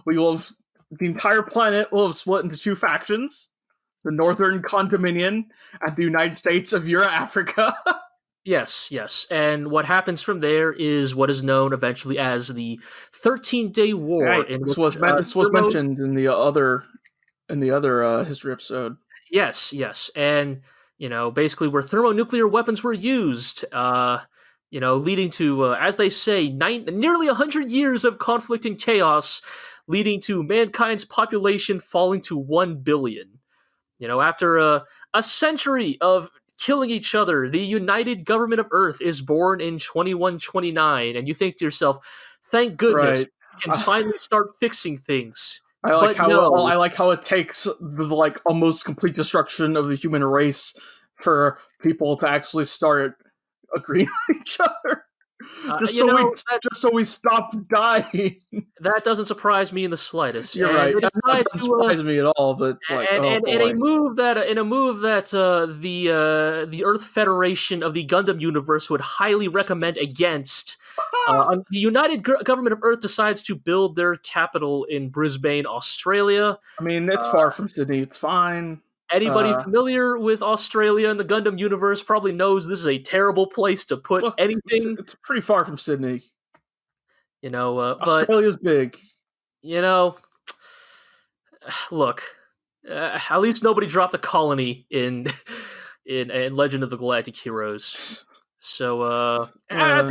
[SPEAKER 2] we will have, the entire planet will have split into two factions: the Northern Condominion and the United States of Euro-Africa.
[SPEAKER 1] Yes. And what happens from there is what is known eventually as the 13-Day War.
[SPEAKER 2] Right. This was mentioned in the other history episode.
[SPEAKER 1] Yes. And, basically where thermonuclear weapons were used, leading to, as they say, nearly 100 years of conflict and chaos, leading to mankind's population falling to 1 billion. After a century of killing each other, the United Government of Earth is born in 2129, and you think to yourself, thank goodness, we can finally start fixing things.
[SPEAKER 2] I like how it takes the almost complete destruction of the human race for people to actually start agreeing with each other. Just so we stop dying.
[SPEAKER 1] That doesn't surprise me in the slightest.
[SPEAKER 2] You're right. That doesn't surprise me at all. But it's
[SPEAKER 1] in a move that the Earth Federation of the Gundam universe would highly recommend against. The United Government of Earth decides to build their capital in Brisbane, Australia.
[SPEAKER 2] I mean, it's far from Sydney. It's fine.
[SPEAKER 1] Anybody familiar with Australia and the Gundam universe probably knows this is a terrible place to put anything.
[SPEAKER 2] It's pretty far from Sydney.
[SPEAKER 1] Australia's
[SPEAKER 2] big.
[SPEAKER 1] Look, at least nobody dropped a colony in Legend of the Galactic Heroes. So, as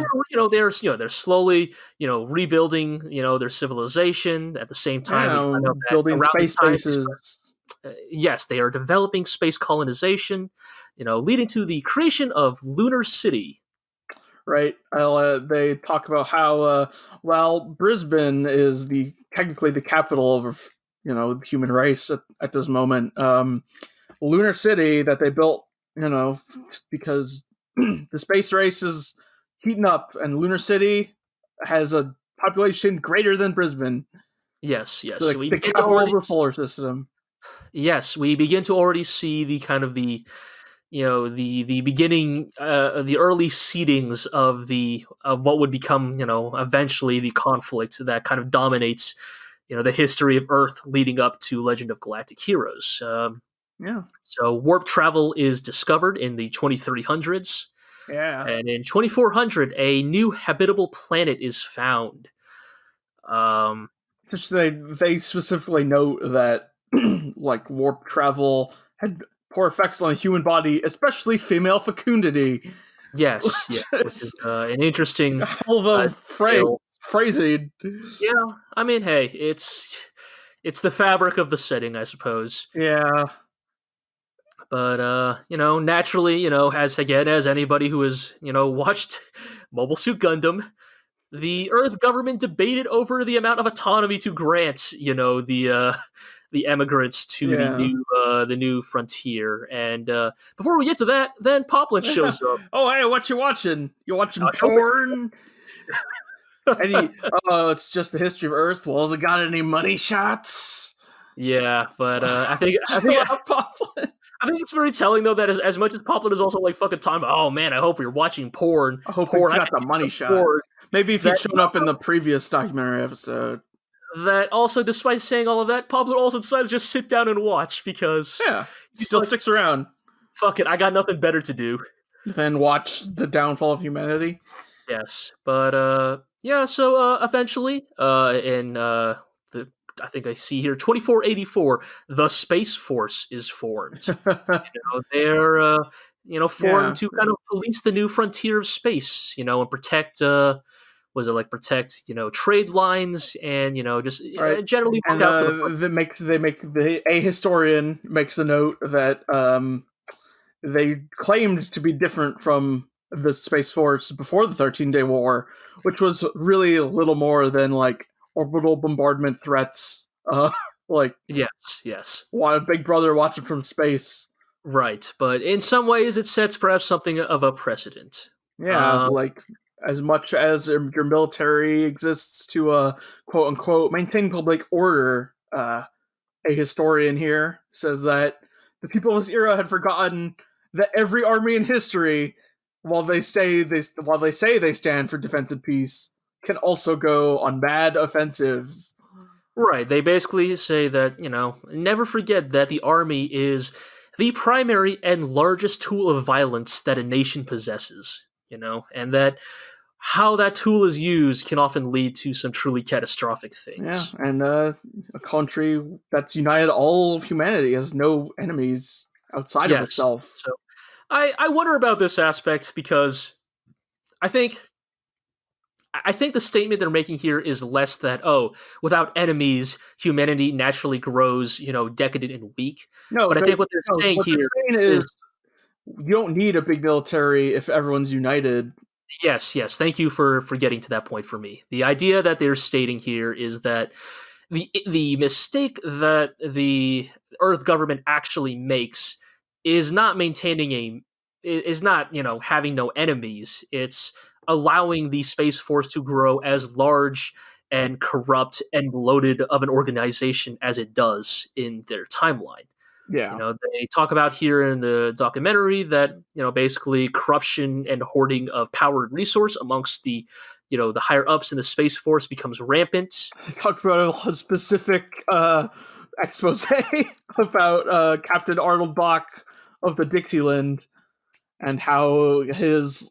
[SPEAKER 1] they're slowly, rebuilding, their civilization at the same time.
[SPEAKER 2] Building space bases.
[SPEAKER 1] Yes, they are developing space colonization, leading to the creation of Lunar City.
[SPEAKER 2] Right. They talk about how, Brisbane is technically the capital of, the human race at this moment. Lunar City that they built, because the space race is heating up, and Lunar City has a population greater than Brisbane.
[SPEAKER 1] Yes.
[SPEAKER 2] So the capital of the solar system.
[SPEAKER 1] Yes, we begin to already see the kind of the beginning, the early seedings of what would become, eventually the conflict that kind of dominates, the history of Earth leading up to Legend of Galactic Heroes. So warp travel is discovered in the 2300s.
[SPEAKER 2] Yeah.
[SPEAKER 1] And in 2400, a new habitable planet is found.
[SPEAKER 2] They specifically note that warp travel had poor effects on the human body, especially female fecundity.
[SPEAKER 1] Yes, which is an interesting
[SPEAKER 2] hell of a phrasing.
[SPEAKER 1] Yeah, I mean, hey, it's the fabric of the setting, I suppose.
[SPEAKER 2] Yeah.
[SPEAKER 1] But naturally, as anybody who has watched Mobile Suit Gundam, the Earth government debated over the amount of autonomy to grant, the emigrants to
[SPEAKER 2] Yeah.
[SPEAKER 1] the new frontier. And before we get to that, then Poplan shows up.
[SPEAKER 2] Oh, hey, what you watching? You watching
[SPEAKER 1] I hope it's-
[SPEAKER 2] porn? Any? Oh, it's just the history of Earth. Well, has it got any money shots?
[SPEAKER 1] Yeah, but I think it's very telling though that as much as Poplan is also like fucking time. Oh man, I hope you're watching porn.
[SPEAKER 2] I hope
[SPEAKER 1] Porn.
[SPEAKER 2] it's
[SPEAKER 1] I
[SPEAKER 2] got the
[SPEAKER 1] can do
[SPEAKER 2] money
[SPEAKER 1] some
[SPEAKER 2] shot.
[SPEAKER 1] porn.
[SPEAKER 2] Maybe if he'd
[SPEAKER 1] That-
[SPEAKER 2] shown up in the previous documentary episode.
[SPEAKER 1] That also, despite saying all of that, Poplan also decides to just sit down and watch because
[SPEAKER 2] Yeah, he still sticks around.
[SPEAKER 1] fuck it, I got nothing better to do.
[SPEAKER 2] Then watch the downfall of humanity.
[SPEAKER 1] Yes, but yeah. So eventually, in I think I see here 2484, the Space Force is formed. They're formed to kind of police the new frontier of space. And protect. Protect trade lines and just
[SPEAKER 2] Right.
[SPEAKER 1] generally look
[SPEAKER 2] And
[SPEAKER 1] out for
[SPEAKER 2] a historian makes a note that they claimed to be different from the Space Force before the 13-Day War, which was really a little more than like orbital bombardment threats. Like
[SPEAKER 1] yes.
[SPEAKER 2] Big Brother watching from space.
[SPEAKER 1] Right, but in some ways it sets perhaps something of a precedent.
[SPEAKER 2] Yeah, like as much as your military exists to quote unquote maintain public order, a historian here says that the people of this era had forgotten that every army in history, while they say they stand for defensive peace, can also go on mad offensives.
[SPEAKER 1] Right, they basically say that, never forget that the army is the primary and largest tool of violence that a nation possesses, and that how that tool is used can often lead to some truly catastrophic things.
[SPEAKER 2] Yeah, and a country that's united all of humanity has no enemies outside of itself.
[SPEAKER 1] So I wonder about this aspect because I think the statement they're making here is less that, without enemies, humanity naturally grows, decadent and weak.
[SPEAKER 2] No,
[SPEAKER 1] but I think what they're saying here is
[SPEAKER 2] you don't need a big military if everyone's united.
[SPEAKER 1] Yes. Thank you for getting to that point for me. The idea that they're stating here is that the mistake that the Earth government actually makes is not having no enemies. It's allowing the Space Force to grow as large and corrupt and bloated of an organization as it does in their timeline.
[SPEAKER 2] Yeah.
[SPEAKER 1] They talk about here in the documentary that, basically corruption and hoarding of power and resource amongst the higher ups in the Space Force becomes rampant.
[SPEAKER 2] They talk about a specific expose about Captain Arnold Bach of the Dixieland and how his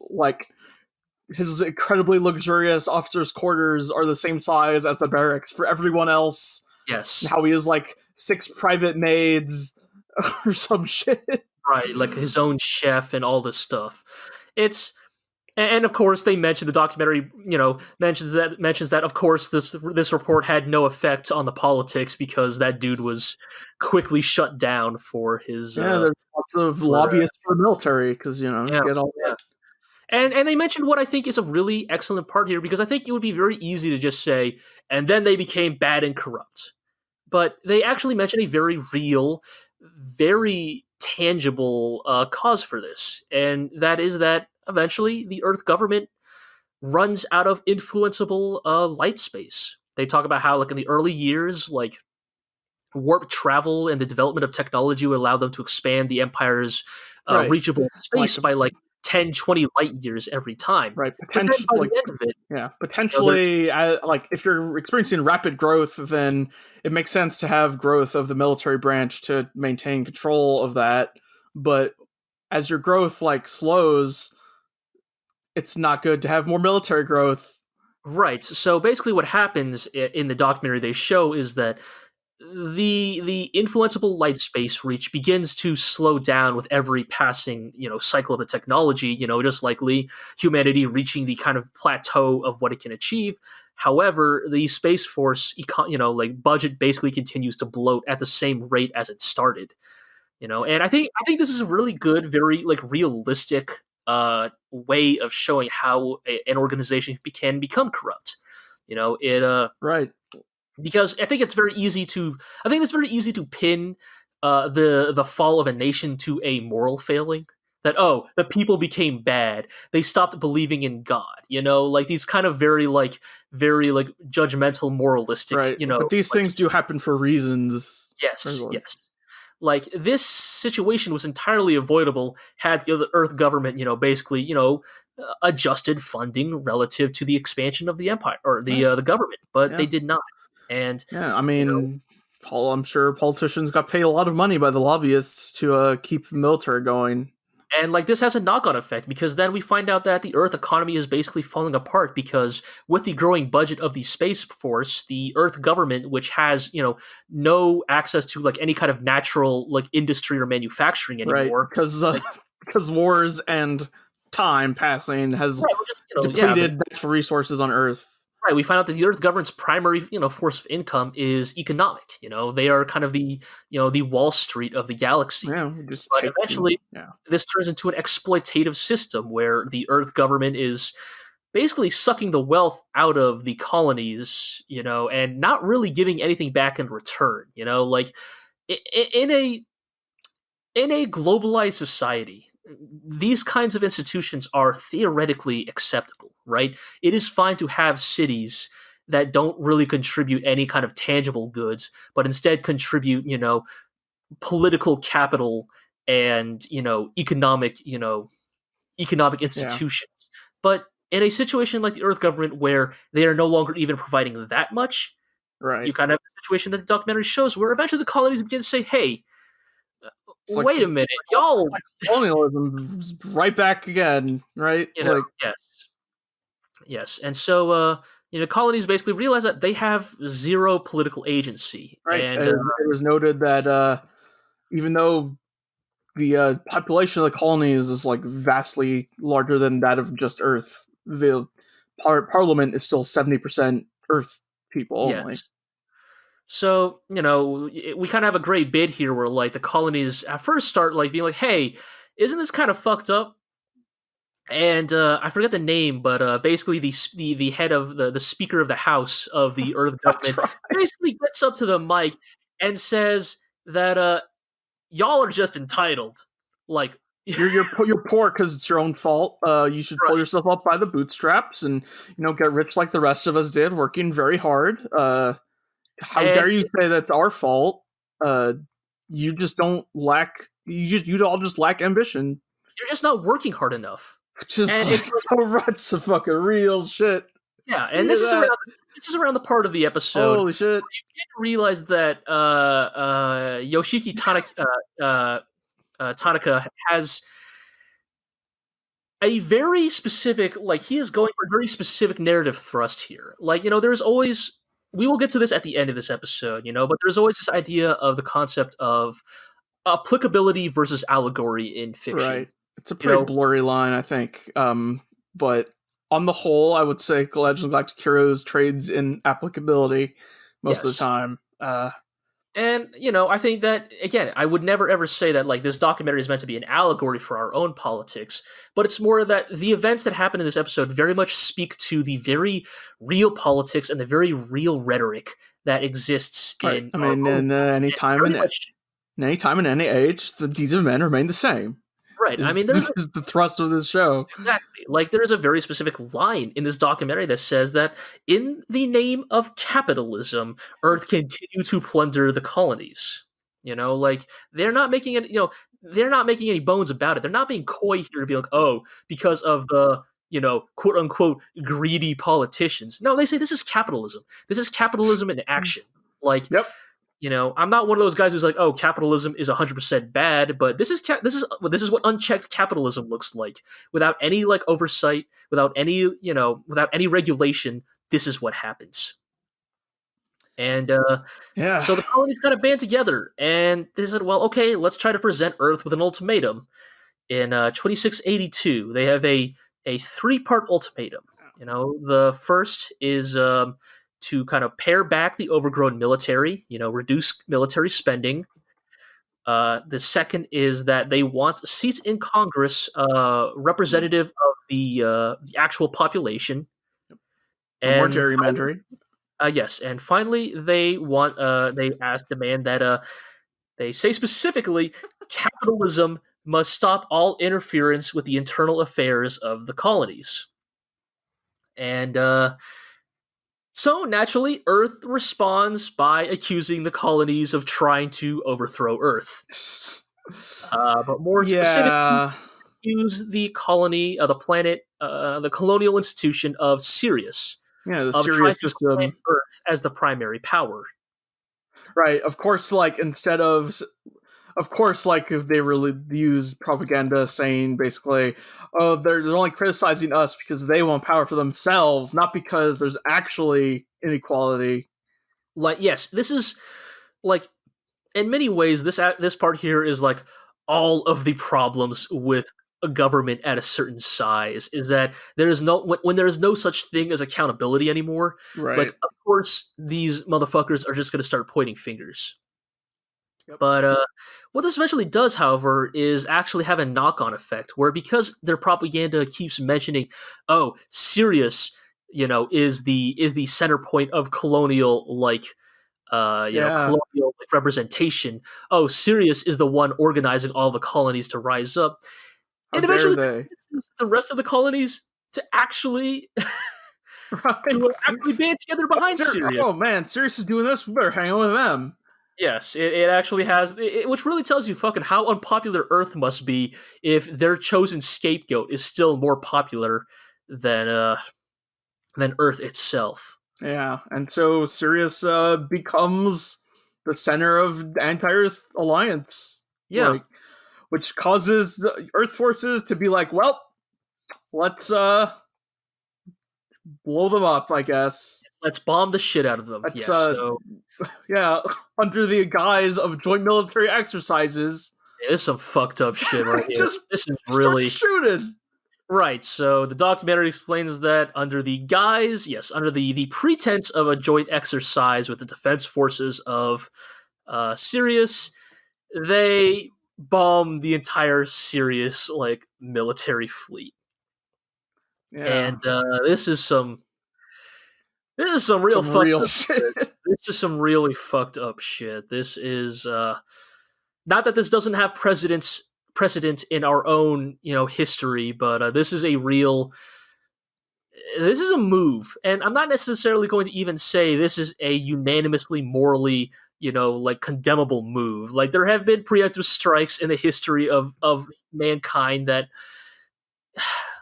[SPEAKER 2] incredibly luxurious officers' quarters are the same size as the barracks for everyone else.
[SPEAKER 1] Yes.
[SPEAKER 2] And how he has 6 private maids or some shit.
[SPEAKER 1] Right, like his own chef and all this stuff. And of course they mention the documentary, mentions that of course this report had no effect on the politics because that dude was quickly shut down for his
[SPEAKER 2] there's lots of lobbyists for the military because you get all that.
[SPEAKER 1] And they mentioned what I think is a really excellent part here because I think it would be very easy to just say, and then they became bad and corrupt. But they actually mention a very real, very tangible cause for this, and that is that eventually the Earth government runs out of influenceable light space. They talk about how, in the early years, warp travel and the development of technology would allow them to expand the Empire's reachable space by 10, 20 light years every time.
[SPEAKER 2] Right.
[SPEAKER 1] Potentially, by the end of it,
[SPEAKER 2] potentially, if you're experiencing rapid growth, then it makes sense to have growth of the military branch to maintain control of that. But as your growth slows, it's not good to have more military growth.
[SPEAKER 1] Right. So basically, what happens in the documentary they show is that the influenceable light space reach begins to slow down with every passing cycle of the technology, just likely humanity reaching the kind of plateau of what it can achieve. However, the Space Force budget basically continues to bloat at the same rate as it started. And I think this is a really good, very like realistic way of showing how an organization can become corrupt. It
[SPEAKER 2] Right.
[SPEAKER 1] because I think it's very easy to pin the fall of a nation to a moral failing. That, the people became bad, they stopped believing in God, like these kind of very judgmental, moralistic,
[SPEAKER 2] Right. But these
[SPEAKER 1] like,
[SPEAKER 2] things do happen for reasons.
[SPEAKER 1] yes, yes. Like, this situation was entirely avoidable had the Earth government, basically, adjusted funding relative to the expansion of the empire or
[SPEAKER 2] Right.
[SPEAKER 1] the government, but they
[SPEAKER 2] Yeah.
[SPEAKER 1] did not. And
[SPEAKER 2] Yeah, I mean, I'm sure politicians got paid a lot of money by the lobbyists to keep the military going.
[SPEAKER 1] like, this has a knock-on effect, because then we find out that the Earth economy is basically falling apart, because with the growing budget of the Space Force, the Earth government, which has no access to like any kind of natural like industry or manufacturing
[SPEAKER 2] Right,
[SPEAKER 1] anymore.
[SPEAKER 2] because wars and time passing has
[SPEAKER 1] Right, just,
[SPEAKER 2] depleted natural resources on Earth.
[SPEAKER 1] right, we find out that the Earth government's primary, force of income is economic. They are kind of the Wall Street of the galaxy.
[SPEAKER 2] Yeah, just
[SPEAKER 1] But eventually,
[SPEAKER 2] yeah.
[SPEAKER 1] this turns into an exploitative system where the Earth government is basically sucking the wealth out of the colonies, and not really giving anything back in return. Like, in a globalized society, these kinds of institutions are theoretically acceptable, right? It is fine to have cities that don't really contribute any kind of tangible goods, but instead contribute, political capital and, economic institutions. But in a situation like the Earth government, where they are no longer even providing that much,
[SPEAKER 2] Right.
[SPEAKER 1] you kind of have a situation that the documentary shows, where eventually the colonies begin to say, "Hey,
[SPEAKER 2] It's
[SPEAKER 1] wait a minute, y'all."
[SPEAKER 2] like colonialism right back again, right?
[SPEAKER 1] Yes, yes, and so colonies basically realize that they have zero political agency,
[SPEAKER 2] right.
[SPEAKER 1] and
[SPEAKER 2] It was noted that even though the population of the colonies is like vastly larger than that of just Earth, the Parliament is still 70% Earth people only.
[SPEAKER 1] yes. So we kind of have a great bid here, where like the colonies at first start like being like, "Hey, isn't this kind of fucked up?" And I forget the name, but basically the head of the speaker of the House of the Earth
[SPEAKER 2] That's
[SPEAKER 1] government
[SPEAKER 2] right.
[SPEAKER 1] basically gets up to the mic and says that y'all are just entitled. Like,
[SPEAKER 2] You're poor because it's your own fault. You should pull yourself up by the bootstraps and get rich like the rest of us did, working very hard. How dare you say that's our fault? You just don't lack. You all just lack ambition.
[SPEAKER 1] You're just not working hard enough.
[SPEAKER 2] It's some fucking real shit.
[SPEAKER 1] Yeah, and this is around the part of the episode.
[SPEAKER 2] Holy shit!
[SPEAKER 1] You didn't realize that Yoshiki Tanaka has a very specific, like, he is going for a very specific narrative thrust here. Like, there's always, we will get to this at the end of this episode, but there's always this idea of the concept of applicability versus allegory in fiction.
[SPEAKER 2] Right. It's a pretty blurry line, I think. But on the whole, I would say Legend of Galactic Heroes trades in applicability most of the time.
[SPEAKER 1] And, I think that, again, I would never ever say that, like, this documentary is meant to be an allegory for our own politics, but it's more that the events that happen in this episode very much speak to the very real politics and the very real rhetoric that exists in...
[SPEAKER 2] I mean, in any time in any age, these men remain the same.
[SPEAKER 1] Right.
[SPEAKER 2] This is the thrust of this show.
[SPEAKER 1] Exactly. Like, there is a very specific line in this documentary that says that in the name of capitalism, Earth continue to plunder the colonies. Like, they're not making it. They're not making any bones about it. They're not being coy here to be like, "Oh, because of the quote unquote greedy politicians." No, they say this is capitalism. This is capitalism in action. Like,
[SPEAKER 2] yep.
[SPEAKER 1] I'm not one of those guys who's like, "Oh, capitalism is 100% bad," but this is what unchecked capitalism looks like, without any like oversight, without any regulation. This is what happens. And so the colonies kind of band together, and they said, "Well, okay, let's try to present Earth with an ultimatum." In 2682, they have a 3-part ultimatum. The first is to kind of pare back the overgrown military, reduce military spending, The second is that they want seats in Congress representative of the actual population.
[SPEAKER 2] No more
[SPEAKER 1] And
[SPEAKER 2] gerrymandering.
[SPEAKER 1] yes, and finally they want demand that they say specifically capitalism must stop all interference with the internal affairs of the colonies. And so naturally, Earth responds by accusing the colonies of trying to overthrow Earth. But more specifically,
[SPEAKER 2] Yeah.
[SPEAKER 1] accuse the colony, the planet, the colonial institution of Sirius,
[SPEAKER 2] Yeah, the
[SPEAKER 1] of trying
[SPEAKER 2] Sirius
[SPEAKER 1] to supplant
[SPEAKER 2] system.
[SPEAKER 1] Earth as the primary power.
[SPEAKER 2] Right. Of course, like, if they really use propaganda saying basically, oh, they're only criticizing us because they want power for themselves, not because there's actually inequality.
[SPEAKER 1] Like, yes, this is like in many ways, this part here is like all of the problems with a government at a certain size is that there is no when there is no such thing as accountability anymore. Like,
[SPEAKER 2] Right.
[SPEAKER 1] of course, these motherfuckers are just going to start pointing fingers.
[SPEAKER 2] Yep.
[SPEAKER 1] But what this eventually does, however, is actually have a knock-on effect, where because their propaganda keeps mentioning, "Oh, Sirius, is the center point of colonial
[SPEAKER 2] Yeah.
[SPEAKER 1] colonial like, representation. Oh, Sirius is the one organizing all the colonies to rise up.
[SPEAKER 2] How
[SPEAKER 1] It
[SPEAKER 2] dare
[SPEAKER 1] eventually
[SPEAKER 2] they?
[SPEAKER 1] convinces the rest of the colonies to actually
[SPEAKER 2] Right.
[SPEAKER 1] band together behind Sirius.
[SPEAKER 2] Oh man, Sirius is doing this. We better hang out with them.
[SPEAKER 1] Yes, it actually has, which really tells you fucking how unpopular Earth must be if their chosen scapegoat is still more popular than Earth itself.
[SPEAKER 2] Yeah, and so Sirius becomes the center of the anti-Earth alliance,
[SPEAKER 1] Yeah,
[SPEAKER 2] like, which causes the Earth forces to be like, well, let's blow them up, I guess.
[SPEAKER 1] let's bomb the shit out of them.
[SPEAKER 2] Let's
[SPEAKER 1] Yes, so
[SPEAKER 2] yeah, under the guise of joint military exercises,
[SPEAKER 1] there's some fucked up shit right here.
[SPEAKER 2] just
[SPEAKER 1] This is
[SPEAKER 2] start
[SPEAKER 1] really
[SPEAKER 2] shooting.
[SPEAKER 1] right. So the documentary explains that under the guise, yes, under the pretense of a joint exercise with the defense forces of Sirius, they bomb the entire Sirius like military fleet.
[SPEAKER 2] Yeah,
[SPEAKER 1] And this is some real
[SPEAKER 2] some
[SPEAKER 1] fucked
[SPEAKER 2] real
[SPEAKER 1] up
[SPEAKER 2] shit.
[SPEAKER 1] shit. This is some really fucked up shit. This is not that this doesn't have precedent in our own history, but this is a move, and I'm not necessarily going to even say this is a unanimously morally like condemnable move. Like there have been preemptive strikes in the history of mankind that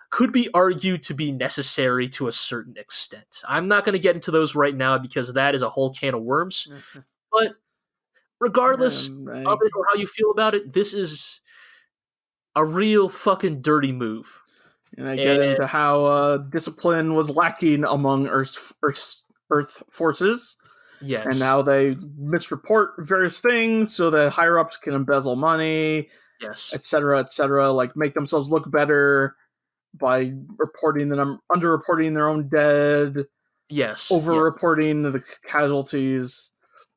[SPEAKER 1] could be argued to be necessary to a certain extent. I'm not going to get into those right now because that is a whole can of worms. But regardless of it or how you feel about it, this is a real fucking dirty move.
[SPEAKER 2] And I get
[SPEAKER 1] And
[SPEAKER 2] into how discipline was lacking among Earth forces, and
[SPEAKER 1] yes,
[SPEAKER 2] now they misreport various things so that higher ups can embezzle money,
[SPEAKER 1] yes,
[SPEAKER 2] etc., like make themselves look better by underreporting their own dead,
[SPEAKER 1] yes, yes.
[SPEAKER 2] over-reporting the casualties,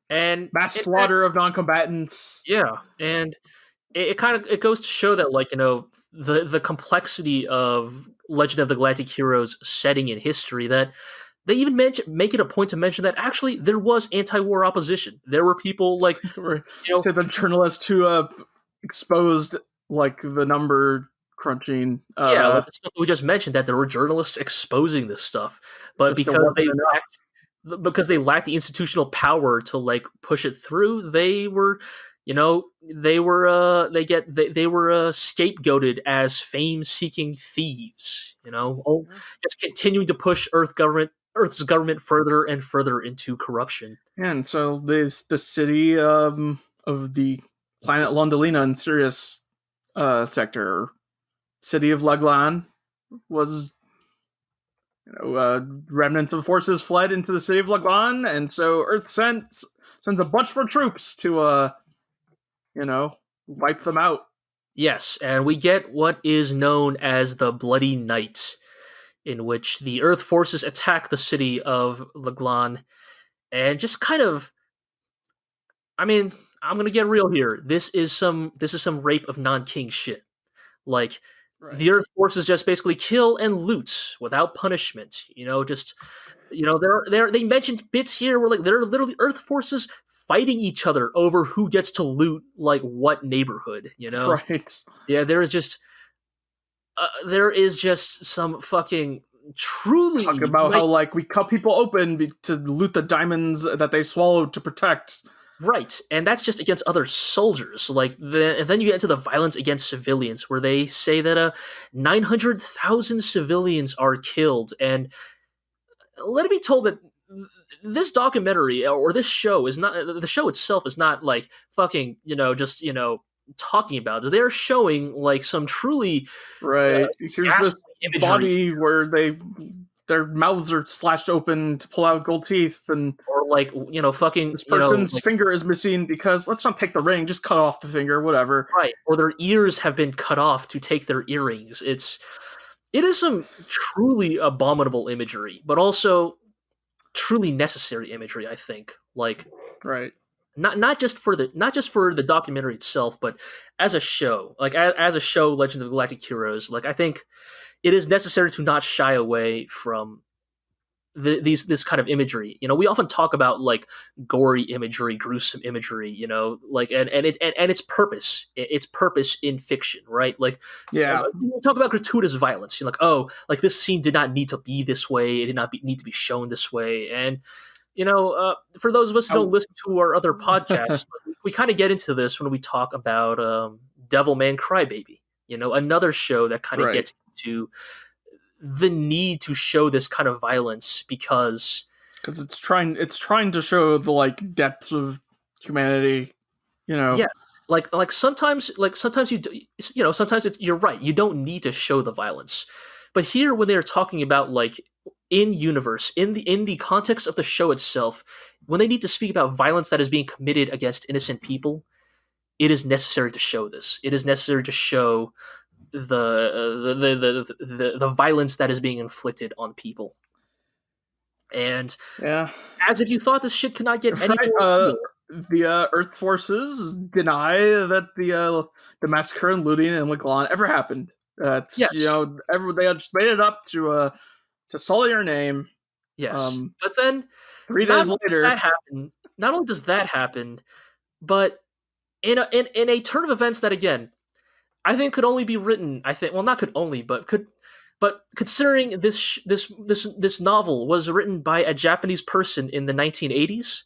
[SPEAKER 1] And
[SPEAKER 2] mass
[SPEAKER 1] in fact,
[SPEAKER 2] slaughter of non-combatants.
[SPEAKER 1] yeah, and it kind of it goes to show that like the complexity of Legend of the Galactic Heroes setting in history that they even make it a point to mention that actually there was anti-war opposition. There were people like
[SPEAKER 2] Say the journalist who exposed like the number crunching.
[SPEAKER 1] yeah, like the stuff we just mentioned that there were journalists exposing this stuff, but
[SPEAKER 2] Just there wasn't enough.
[SPEAKER 1] because they lacked the institutional power to like push it through, they were they were scapegoated as fame-seeking thieves, just continuing to push Earth's government further and further into corruption.
[SPEAKER 2] And so the city of the planet Londalina in Sirius sector, city of Laglane, was remnants of forces fled into the city of Laglane, and so Earth sends a bunch more troops to wipe them out.
[SPEAKER 1] Yes, and we get what is known as the Bloody Night, in which the Earth forces attack the city of Laglane and just kind of, I mean, I'm gonna get real here. This is some rape of non-king shit. Like
[SPEAKER 2] Right.
[SPEAKER 1] the Earth forces just basically kill and loot without punishment. Just they mentioned bits here where like there are literally Earth forces fighting each other over who gets to loot like what neighborhood.
[SPEAKER 2] Right.
[SPEAKER 1] Yeah, there is just some fucking
[SPEAKER 2] Talk
[SPEAKER 1] truly
[SPEAKER 2] about
[SPEAKER 1] like
[SPEAKER 2] how like we cut people open to loot the diamonds that they swallowed to protect.
[SPEAKER 1] right, and that's just against other soldiers. And then you get into the violence against civilians, where they say that 900,000 civilians are killed, and let it be told that this documentary or this show is not the show itself is not like fucking just talking about it. They're showing like some truly
[SPEAKER 2] Right. Here's this
[SPEAKER 1] ghastly imagery,
[SPEAKER 2] body where their mouths are slashed open to pull out gold teeth, and
[SPEAKER 1] or like fucking
[SPEAKER 2] this person's
[SPEAKER 1] like,
[SPEAKER 2] finger is missing because let's not take the ring, just cut off the finger, whatever.
[SPEAKER 1] right, or their ears have been cut off to take their earrings. It is some truly abominable imagery, but also truly necessary imagery, I think. Like
[SPEAKER 2] Right.
[SPEAKER 1] not just for the documentary itself, but as a show. Like as a show, Legend of the Galactic Heroes, like I think it is necessary to not shy away from this kind of imagery. We often talk about like gory imagery, gruesome imagery, like and its purpose in fiction, right? Like
[SPEAKER 2] Yeah.
[SPEAKER 1] we talk about gratuitous violence. You're like, oh, like this scene did not need to be this way. It did not need to be shown this way. And for those of us who don't listen to our other podcasts, we kind of get into this when we talk about Devilman Crybaby. Another show that kind of
[SPEAKER 2] Right.
[SPEAKER 1] gets into the need to show this kind of violence because
[SPEAKER 2] it's trying to show the like depths of humanity.
[SPEAKER 1] yeah, like sometimes sometimes you're right, you don't need to show the violence, but here when they're talking about like in universe in the context of the show itself, when they need to speak about violence that is being committed against innocent people, it is necessary to show this. It is necessary to show the violence that is being inflicted on people. And
[SPEAKER 2] Yeah.
[SPEAKER 1] as if you thought this shit could not get any
[SPEAKER 2] Right.
[SPEAKER 1] more
[SPEAKER 2] The Earth forces deny that the massacre and looting in Laglane ever happened. It's
[SPEAKER 1] yes,
[SPEAKER 2] they just made it up to sully your name.
[SPEAKER 1] yes. But then
[SPEAKER 2] 3 days later,
[SPEAKER 1] not only does that happen, but in a turn of events that again I think could only be written. I think, well, not could only, but considering this novel was written by a Japanese person in the 1980s,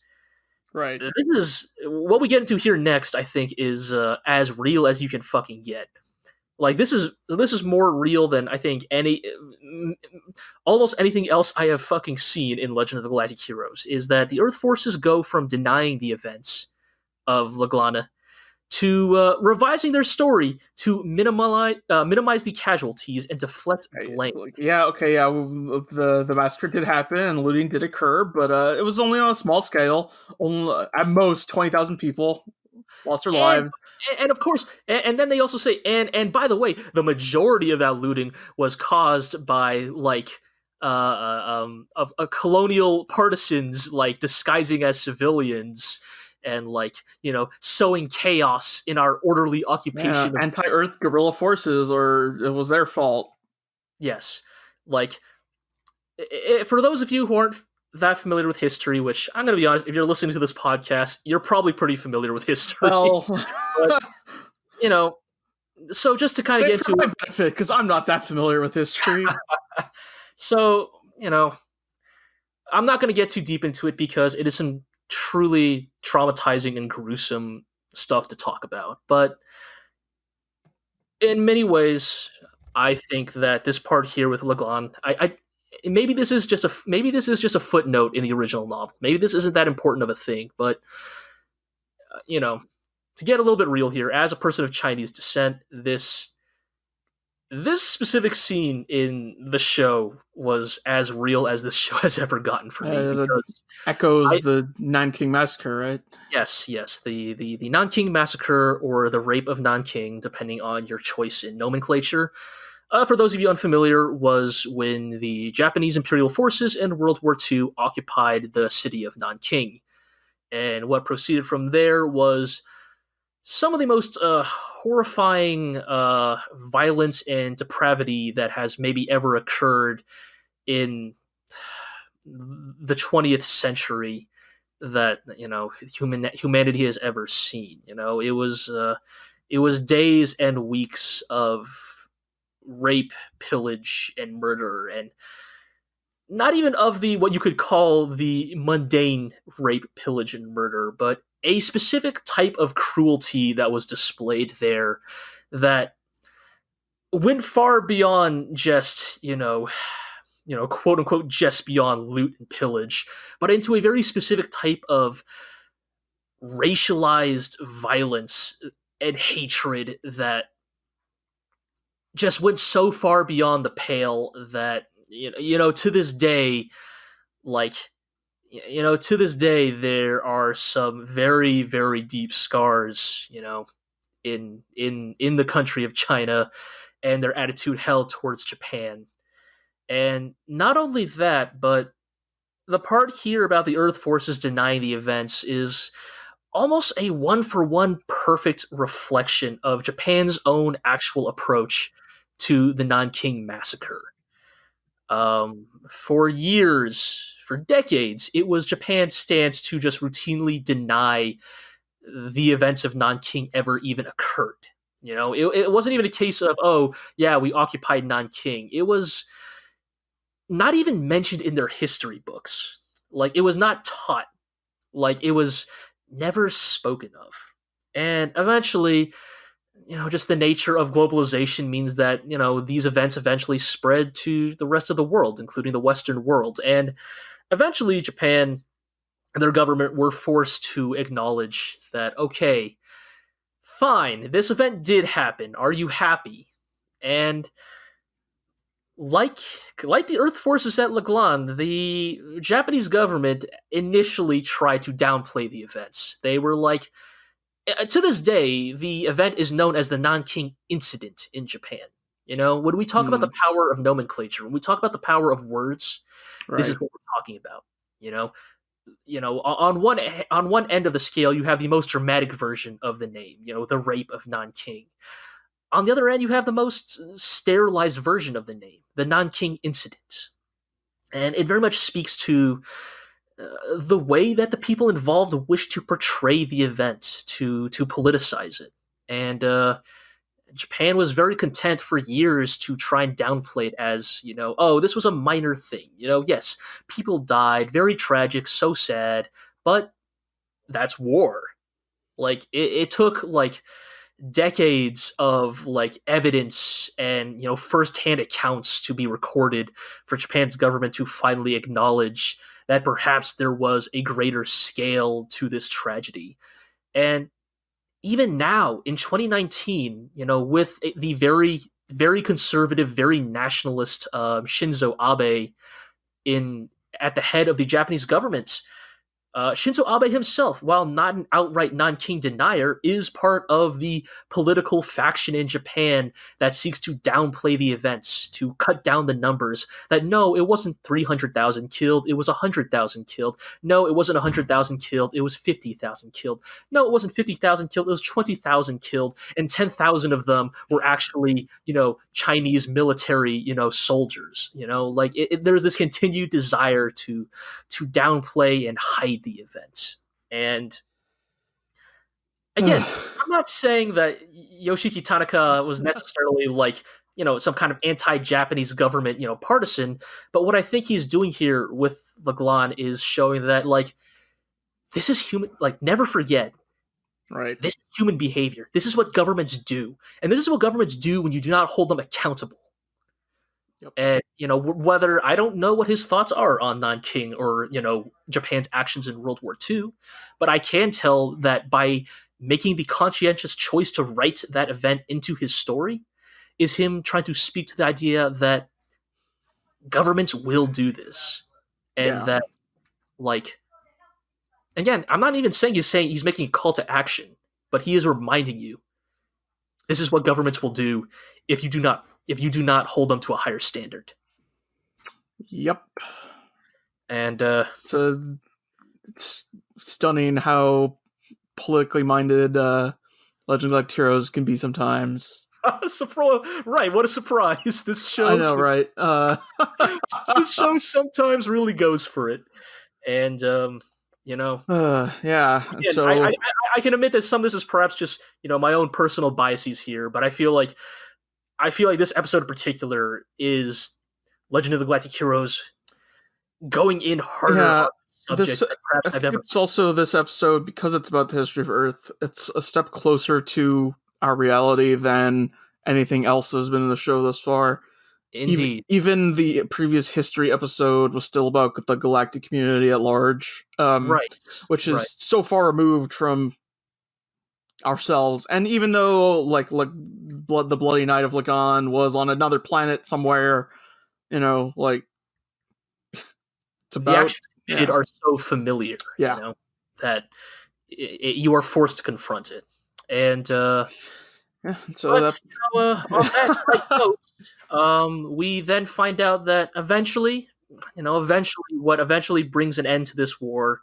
[SPEAKER 2] right?
[SPEAKER 1] this is what we get into here next. I think is as real as you can fucking get. Like this is more real than I think almost anything else I have fucking seen in Legend of the Galactic Heroes. Is that the Earth forces go from denying the events of Laglane to revising their story to minimize the casualties and deflect blame.
[SPEAKER 2] The massacre did happen and looting did occur, but it was only on a small scale. Only at most 20,000 people lost their lives.
[SPEAKER 1] And of course, and then they also say, and by the way, the majority of that looting was caused by like of colonial partisans like disguising as civilians and like sowing chaos in our orderly occupation.
[SPEAKER 2] Yeah, anti-Earth guerrilla forces, or it was their fault.
[SPEAKER 1] Yes, like for those of you who aren't that familiar with history, which I'm going to be honest, if you're listening to this podcast, you're probably pretty familiar with history.
[SPEAKER 2] Well,
[SPEAKER 1] but, so just to kind of get into
[SPEAKER 2] my benefit, because I'm not that familiar with history.
[SPEAKER 1] So I'm not going to get too deep into it because it is some truly traumatizing and gruesome stuff to talk about. But in many ways, I think that this part here with Laglane, maybe this is just a footnote in the original novel. Maybe this isn't that important of a thing, but to get a little bit real here, as a person of Chinese descent, this specific scene in the show was as real as this show has ever gotten for me. Because
[SPEAKER 2] echoes the Nanking Massacre, right?
[SPEAKER 1] Yes, the Nanking Massacre or the Rape of Nanking, depending on your choice in nomenclature. For those of you unfamiliar, was when the Japanese Imperial Forces in World War II occupied the city of Nanking. And what proceeded from there was some of the most horrifying violence and depravity that has maybe ever occurred in the 20th century that humanity has ever seen. It was days and weeks of rape, pillage, and murder, and not even of the what you could call the mundane rape, pillage, and murder, but a specific type of cruelty that was displayed there that went far beyond just quote unquote just beyond loot and pillage, but into a very specific type of racialized violence and hatred that just went so far beyond the pale that to this day, like to this day, there are some very, very deep scars, in the country of China and their attitude held towards Japan. And not only that, but the part here about the Earth forces denying the events is almost a one-for-one perfect reflection of Japan's own actual approach to the Nanking massacre. For years, for decades, it was Japan's stance to just routinely deny the events of Nanking ever even occurred. It wasn't even a case of, oh, yeah, we occupied Nanking. It was not even mentioned in their history books. Like, it was not taught. Like, it was never spoken of. And eventually, just the nature of globalization means that, these events eventually spread to the rest of the world, including the Western world. And eventually, Japan and their government were forced to acknowledge that, okay, fine, this event did happen. Are you happy? And like the Earth forces at Laglane, the Japanese government initially tried to downplay the events. They were like, to this day, the event is known as the Nanking Incident in Japan. When we talk about the power of nomenclature, when we talk about the power of words, this is what we're talking about. On one end of the scale, you have the most dramatic version of the name, the rape of Nanking. On the other end, you have the most sterilized version of the name, the Nanking Incident. And it very much speaks to the way that the people involved wish to portray the event, to politicize it. And Japan was very content for years to try and downplay it as, oh, this was a minor thing. Yes, people died, very tragic, so sad, but that's war. Like, it took, decades of evidence and firsthand accounts to be recorded for Japan's government to finally acknowledge that perhaps there was a greater scale to this tragedy. And even now in 2019, with the very, very conservative, very nationalist Shinzo Abe at the head of the Japanese government, Shinzo Abe himself, while not an outright Nanking denier, is part of the political faction in Japan that seeks to downplay the events, to cut down the numbers. That no, it wasn't 300,000 killed, it was 100,000 killed. No, it wasn't 100,000 killed, it was 50,000 killed. No, it wasn't 50,000 killed, it was 20,000 killed, and 10,000 of them were actually, Chinese military, soldiers. There's this continued desire to downplay and hide the event. And again, I'm not saying that Yoshiki Tanaka was necessarily some kind of anti-Japanese government, partisan, but what I think he's doing here with Laglane is showing that, this is human, never forget.
[SPEAKER 2] Right.
[SPEAKER 1] This is human behavior. This is what governments do. And this is what governments do when you do not hold them accountable. Yep. And, whether I don't know what his thoughts are on Nanking or, Japan's actions in World War II, but I can tell that by making the conscientious choice to write that event into his story is him trying to speak to the idea that governments will do this. And that, again, I'm not even saying he's making a call to action, but he is reminding you this is what governments will do if you do not hold them to a higher standard.
[SPEAKER 2] Yep.
[SPEAKER 1] And
[SPEAKER 2] so it's stunning how politically minded Legend of Galactic Heroes can be sometimes.
[SPEAKER 1] Right, what a surprise. This show
[SPEAKER 2] I know, right?
[SPEAKER 1] this show sometimes really goes for it. And
[SPEAKER 2] Yeah, and
[SPEAKER 1] again,
[SPEAKER 2] so
[SPEAKER 1] I can admit that some of this is perhaps just, my own personal biases here, but I feel like this episode in particular is Legend of the Galactic Heroes going in harder on the subject that perhaps
[SPEAKER 2] I
[SPEAKER 1] I've
[SPEAKER 2] think
[SPEAKER 1] ever.
[SPEAKER 2] it's also this episode, because it's about the history of Earth, it's a step closer to our reality than anything else that's been in the show thus far.
[SPEAKER 1] Indeed.
[SPEAKER 2] Even the previous history episode was still about the galactic community at large,
[SPEAKER 1] Right.
[SPEAKER 2] which is so far removed from ourselves. And even though the Bloody Night of Laglane was on another planet somewhere, it's about
[SPEAKER 1] The actions are so familiar, that you are forced to confront it. And
[SPEAKER 2] so
[SPEAKER 1] but, on that note, we then find out that eventually what eventually brings an end to this war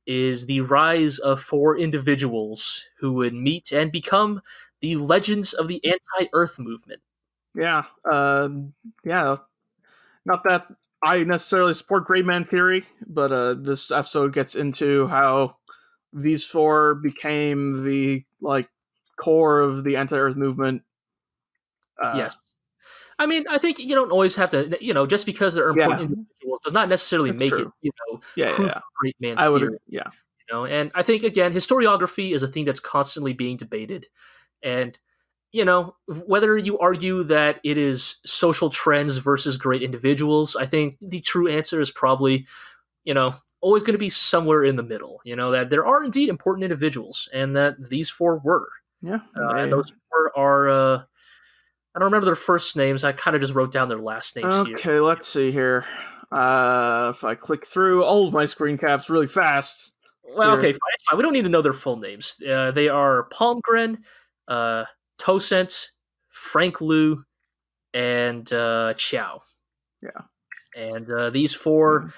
[SPEAKER 1] is the rise of 4 individuals who would meet and become the legends of the anti-Earth movement.
[SPEAKER 2] Yeah. Not that I necessarily support Gray Man theory, but this episode gets into how these 4 became the core of the anti-Earth movement.
[SPEAKER 1] Yes. I mean, I think you don't always have to, just because they're important individuals does not necessarily make
[SPEAKER 2] true.
[SPEAKER 1] it, proof of Great Man
[SPEAKER 2] I
[SPEAKER 1] theory.
[SPEAKER 2] would,
[SPEAKER 1] And I think, again, historiography is a thing that's constantly being debated. And, whether you argue that it is social trends versus great individuals, I think the true answer is probably, always going to be somewhere in the middle, that there are indeed important individuals and that these 4 were.
[SPEAKER 2] Yeah.
[SPEAKER 1] And those 4 are, I don't remember their first names. I kind of just wrote down their last names here.
[SPEAKER 2] Okay, let's see here. If I click through all of my screen caps really fast.
[SPEAKER 1] Well, okay, fine. It's fine. We don't need to know their full names. They are Palmgren, Tosent, Frank Liu, and Chow.
[SPEAKER 2] Yeah.
[SPEAKER 1] And these 4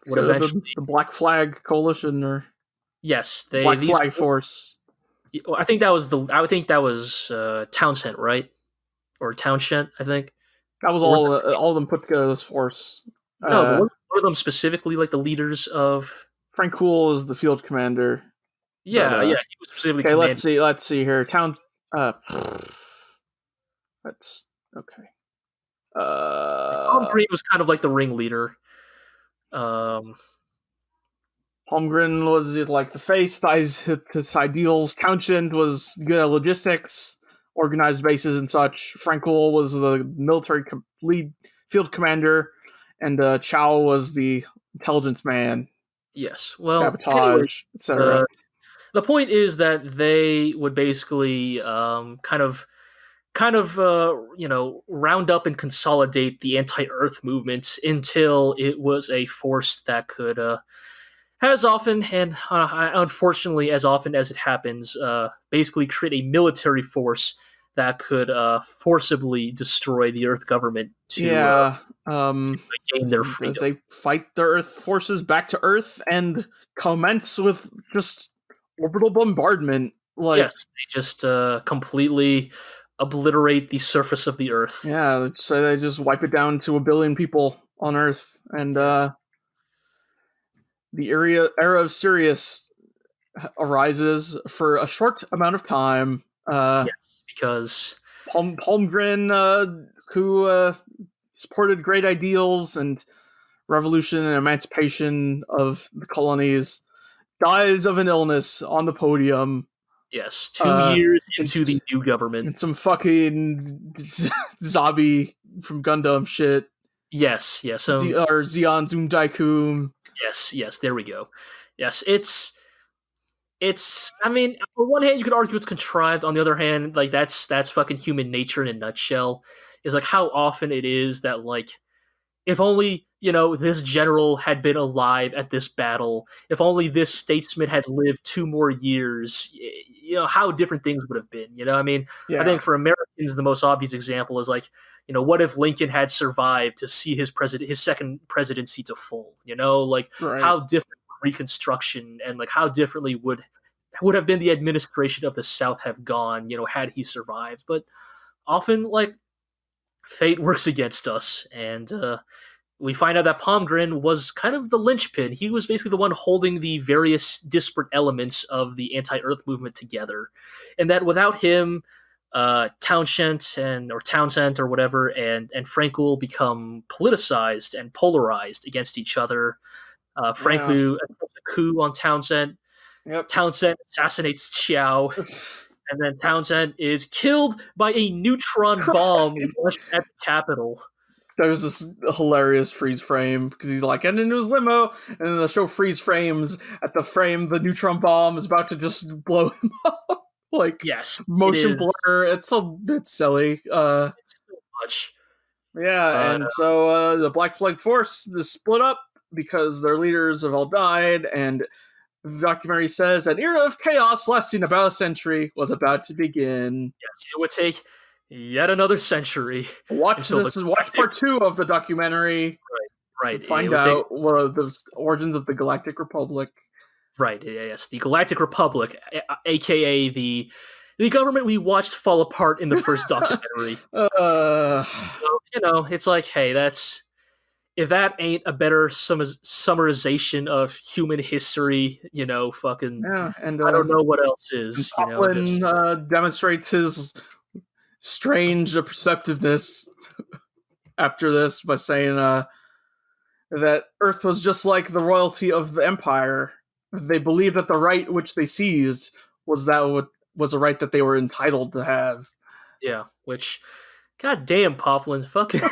[SPEAKER 1] would eventually...
[SPEAKER 2] The Black Flag Coalition, or...
[SPEAKER 1] Yes.
[SPEAKER 2] Black Flag Force.
[SPEAKER 1] I think that was Townsend, right? Or Townshend, I think.
[SPEAKER 2] That was all of them put together this force.
[SPEAKER 1] No, but one of them specifically the leaders of...
[SPEAKER 2] Frank Cool is the field commander.
[SPEAKER 1] Yeah, he was specifically
[SPEAKER 2] okay, let's see here. That's okay.
[SPEAKER 1] Tom Green was kind of like the ringleader.
[SPEAKER 2] Holmgren was the face, his ideals. Townshend was good at logistics, organized bases and such. Frankel was the military lead field commander, and Chow was the intelligence man.
[SPEAKER 1] Yes, well,
[SPEAKER 2] sabotage, etc.
[SPEAKER 1] The point is that they would basically kind of round up and consolidate the anti-Earth movements until it was a force that could, as often and unfortunately as often as it happens, basically create a military force that could forcibly destroy the Earth government to gain their freedom.
[SPEAKER 2] They fight the Earth forces back to Earth and commence with just orbital bombardment.
[SPEAKER 1] Yes, they just completely obliterate the surface of the Earth.
[SPEAKER 2] Yeah, so they just wipe it down to 1 billion people on Earth, and the era of Sirius arises for a short amount of time.
[SPEAKER 1] Yes, because
[SPEAKER 2] Palmgren, who supported great ideals and revolution and emancipation of the colonies, dies of an illness on the podium.
[SPEAKER 1] Yes, 2 years into the new government.
[SPEAKER 2] And some fucking zombie from Gundam shit.
[SPEAKER 1] Yes.
[SPEAKER 2] Or Zeon Zoom Daikum.
[SPEAKER 1] Yes, there we go. Yes, it's I mean, on one hand you could argue it's contrived, on the other hand, that's fucking human nature in a nutshell. Is how often it is that if only, this general had been alive at this battle, if only this statesman had lived 2 more years, how different things would have been. I mean, I think for Americans, the most obvious example is what if Lincoln had survived to see his second presidency to full?
[SPEAKER 2] Right.
[SPEAKER 1] How different would Reconstruction and like how differently would have been the administration of the South have gone, had he survived. But often, like, fate works against us, and we find out that Palmgren was kind of the linchpin. He was basically the one holding the various disparate elements of the anti-Earth movement together, and that without him, Townsend or whatever, and Frankel become politicized and polarized against each other. Frankel attempts a coup on Townsend.
[SPEAKER 2] Yep.
[SPEAKER 1] Townsend assassinates Chiao, and then Townsend is killed by a neutron bomb launched at the Capitol.
[SPEAKER 2] There's this hilarious freeze frame because he's like getting into his limo, and then the show freeze frames at the frame the neutron bomb is about to just blow him up. Like,
[SPEAKER 1] yes,
[SPEAKER 2] motion blur. It's a bit silly.
[SPEAKER 1] It's so much.
[SPEAKER 2] Yeah, and so the Black Flag Force is split up because their leaders have all died, and the documentary says an era of chaos lasting about a century was about to begin.
[SPEAKER 1] Yes, it would take yet another century.
[SPEAKER 2] Watch part 2 of the documentary.
[SPEAKER 1] Right.
[SPEAKER 2] To find out the origins of the Galactic Republic.
[SPEAKER 1] Right. Yes, the Galactic Republic, aka the government we watched fall apart in the first documentary.
[SPEAKER 2] So,
[SPEAKER 1] it's like, hey, if that ain't a better summarization of human history, fucking,
[SPEAKER 2] and
[SPEAKER 1] I don't know what else is.
[SPEAKER 2] Poplan demonstrates his strange perceptiveness after this by saying that Earth was just like the royalty of the Empire. They believed that the right which they seized was a right that they were entitled to have.
[SPEAKER 1] Yeah, which, god damn, Poplan, fucking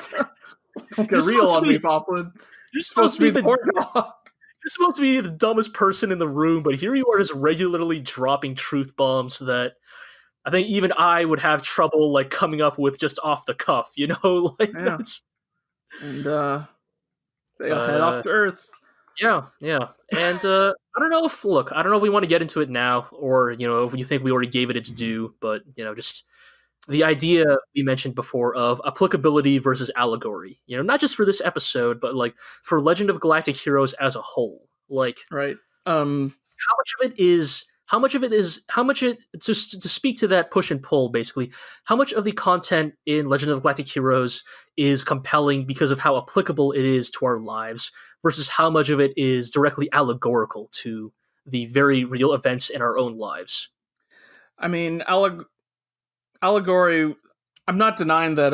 [SPEAKER 2] get real on me, Poplan.
[SPEAKER 1] You're supposed to be the horn dog. You're supposed to be the dumbest person in the room, but here you are just regularly dropping truth bombs that I think even I would have trouble like coming up with just off the cuff, like that's...
[SPEAKER 2] And they head off to Earth.
[SPEAKER 1] Yeah. And I don't know if we want to get into it now, or if you think we already gave it its due, but just the idea we mentioned before of applicability versus allegory, not just for this episode, but like for Legend of Galactic Heroes as a whole. Like,
[SPEAKER 2] right.
[SPEAKER 1] How much of it to speak to that push and pull, basically, how much of the content in Legend of Galactic Heroes is compelling because of how applicable it is to our lives versus how much of it is directly allegorical to the very real events in our own lives?
[SPEAKER 2] I mean, Allegory, I'm not denying that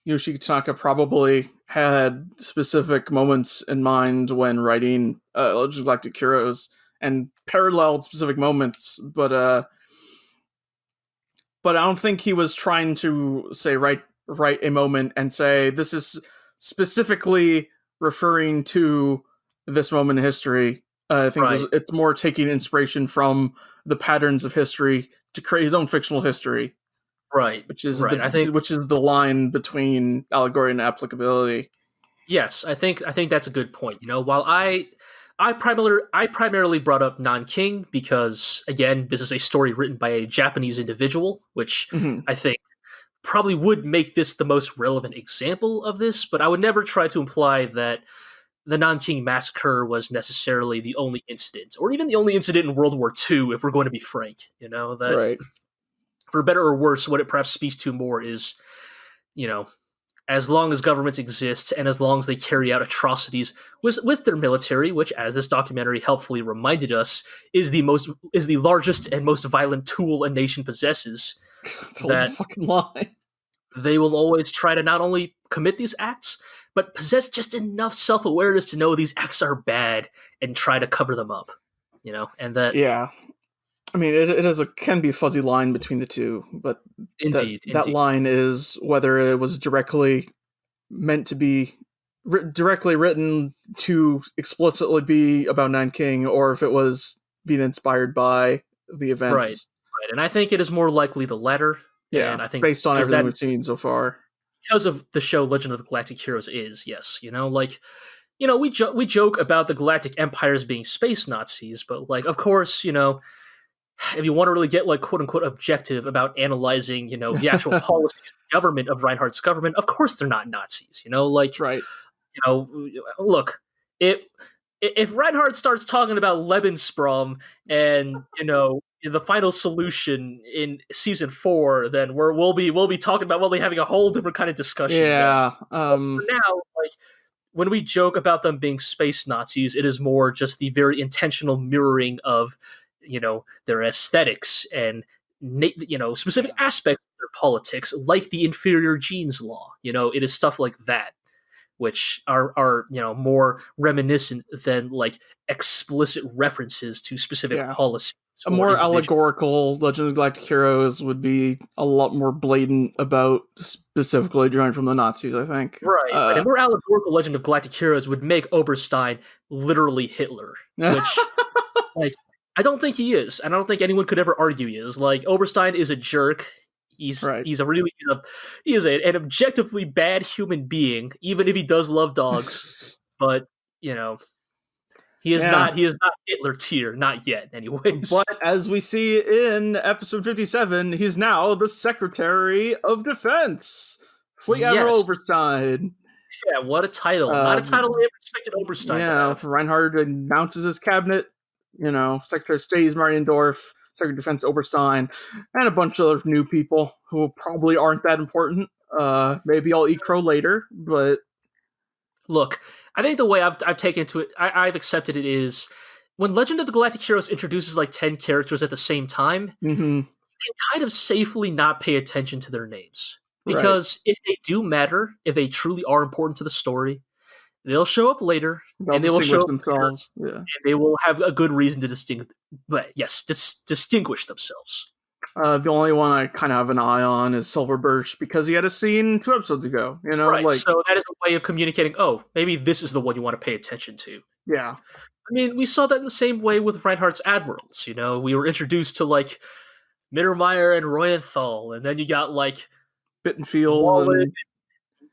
[SPEAKER 2] Yoshiki Tanaka probably had specific moments in mind when writing Legend of Galactic Heroes and paralleled specific moments, but I don't think he was trying to say write a moment and say this is specifically referring to this moment in history. I think it's more taking inspiration from the patterns of history to create his own fictional history.
[SPEAKER 1] Right,
[SPEAKER 2] which is the line between allegory and applicability.
[SPEAKER 1] Yes, I think that's a good point. While I primarily brought up Nanking because, again, this is a story written by a Japanese individual, which I think probably would make this the most relevant example of this, but I would never try to imply that the Nanking Massacre was necessarily the only incident, or even the only incident in World War II, if we're going to be frank. That, for better or worse, what it perhaps speaks to more is, as long as governments exist and as long as they carry out atrocities with their military, which, as this documentary helpfully reminded us, is the largest and most violent tool a nation possesses,
[SPEAKER 2] that fucking lie.
[SPEAKER 1] They will always try to not only commit these acts, but possess just enough self-awareness to know these acts are bad and try to cover them up. And that...
[SPEAKER 2] Yeah. I mean, can be a fuzzy line between the two, but
[SPEAKER 1] indeed.
[SPEAKER 2] That line is whether it was directly meant to be directly written to explicitly be about Nanking, or if it was being inspired by the events.
[SPEAKER 1] Right. And I think it is more likely the latter.
[SPEAKER 2] Yeah,
[SPEAKER 1] and I think
[SPEAKER 2] based on everything we've seen so far.
[SPEAKER 1] Because of the show Legend of the Galactic Heroes is, yes. We joke about the Galactic Empires being space Nazis, but, of course, if you want to really get, quote-unquote objective about analyzing, the actual policies and government of Reinhard's government, of course they're not Nazis,
[SPEAKER 2] Right.
[SPEAKER 1] Look, if Reinhard starts talking about Lebensraum and the final solution in season 4, then we'll be talking about having a whole different kind of discussion. Then
[SPEAKER 2] Yeah.
[SPEAKER 1] for now, like when we joke about them being space Nazis, it is more just the very intentional mirroring of their aesthetics and specific aspects of their politics, like the inferior genes law. It is stuff like that which are more reminiscent than like explicit references to specific
[SPEAKER 2] Yeah.
[SPEAKER 1] policies.
[SPEAKER 2] A more allegorical Legend of Galactic Heroes would be a lot more blatant about specifically drawing from the Nazis, I think.
[SPEAKER 1] Right. A more allegorical Legend of Galactic Heroes would make Oberstein literally Hitler, which like I don't think he is. I don't think anyone could ever argue he is. Like Oberstein is a jerk. He's
[SPEAKER 2] Right.
[SPEAKER 1] he is an objectively bad human being, even if he does love dogs. But he is not Hitler tier, not yet, anyways.
[SPEAKER 2] But as we see in episode 57, he's now the Secretary of Defense, Fleet Admiral Oberstein.
[SPEAKER 1] Yeah, what a title! Not a title I ever expected Oberstein to have.
[SPEAKER 2] Reinhard announces his cabinet. Secretary of State is Mariendorf, Secretary of Defense Oberstein, and a bunch of new people who probably aren't that important. Maybe I'll eat crow later, but
[SPEAKER 1] look, I think the way I've taken to it, I've accepted it is when Legend of the Galactic Heroes introduces like 10 characters at the same time, you can kind of safely not pay attention to their names. Because if they do matter, if they truly are important to the story, they'll show up later, and they will show themselves. And they will have a good reason to distinguish themselves.
[SPEAKER 2] The only one I kind of have an eye on is Silver Birch because he had a scene 2 episodes ago.
[SPEAKER 1] Right. So that is a way of communicating. Oh, maybe this is the one you want to pay attention to.
[SPEAKER 2] Yeah.
[SPEAKER 1] I mean, we saw that in the same way with Reinhardt's admirals. We were introduced to like Mittermeier and Royenthal, and then you got like
[SPEAKER 2] Bittenfield.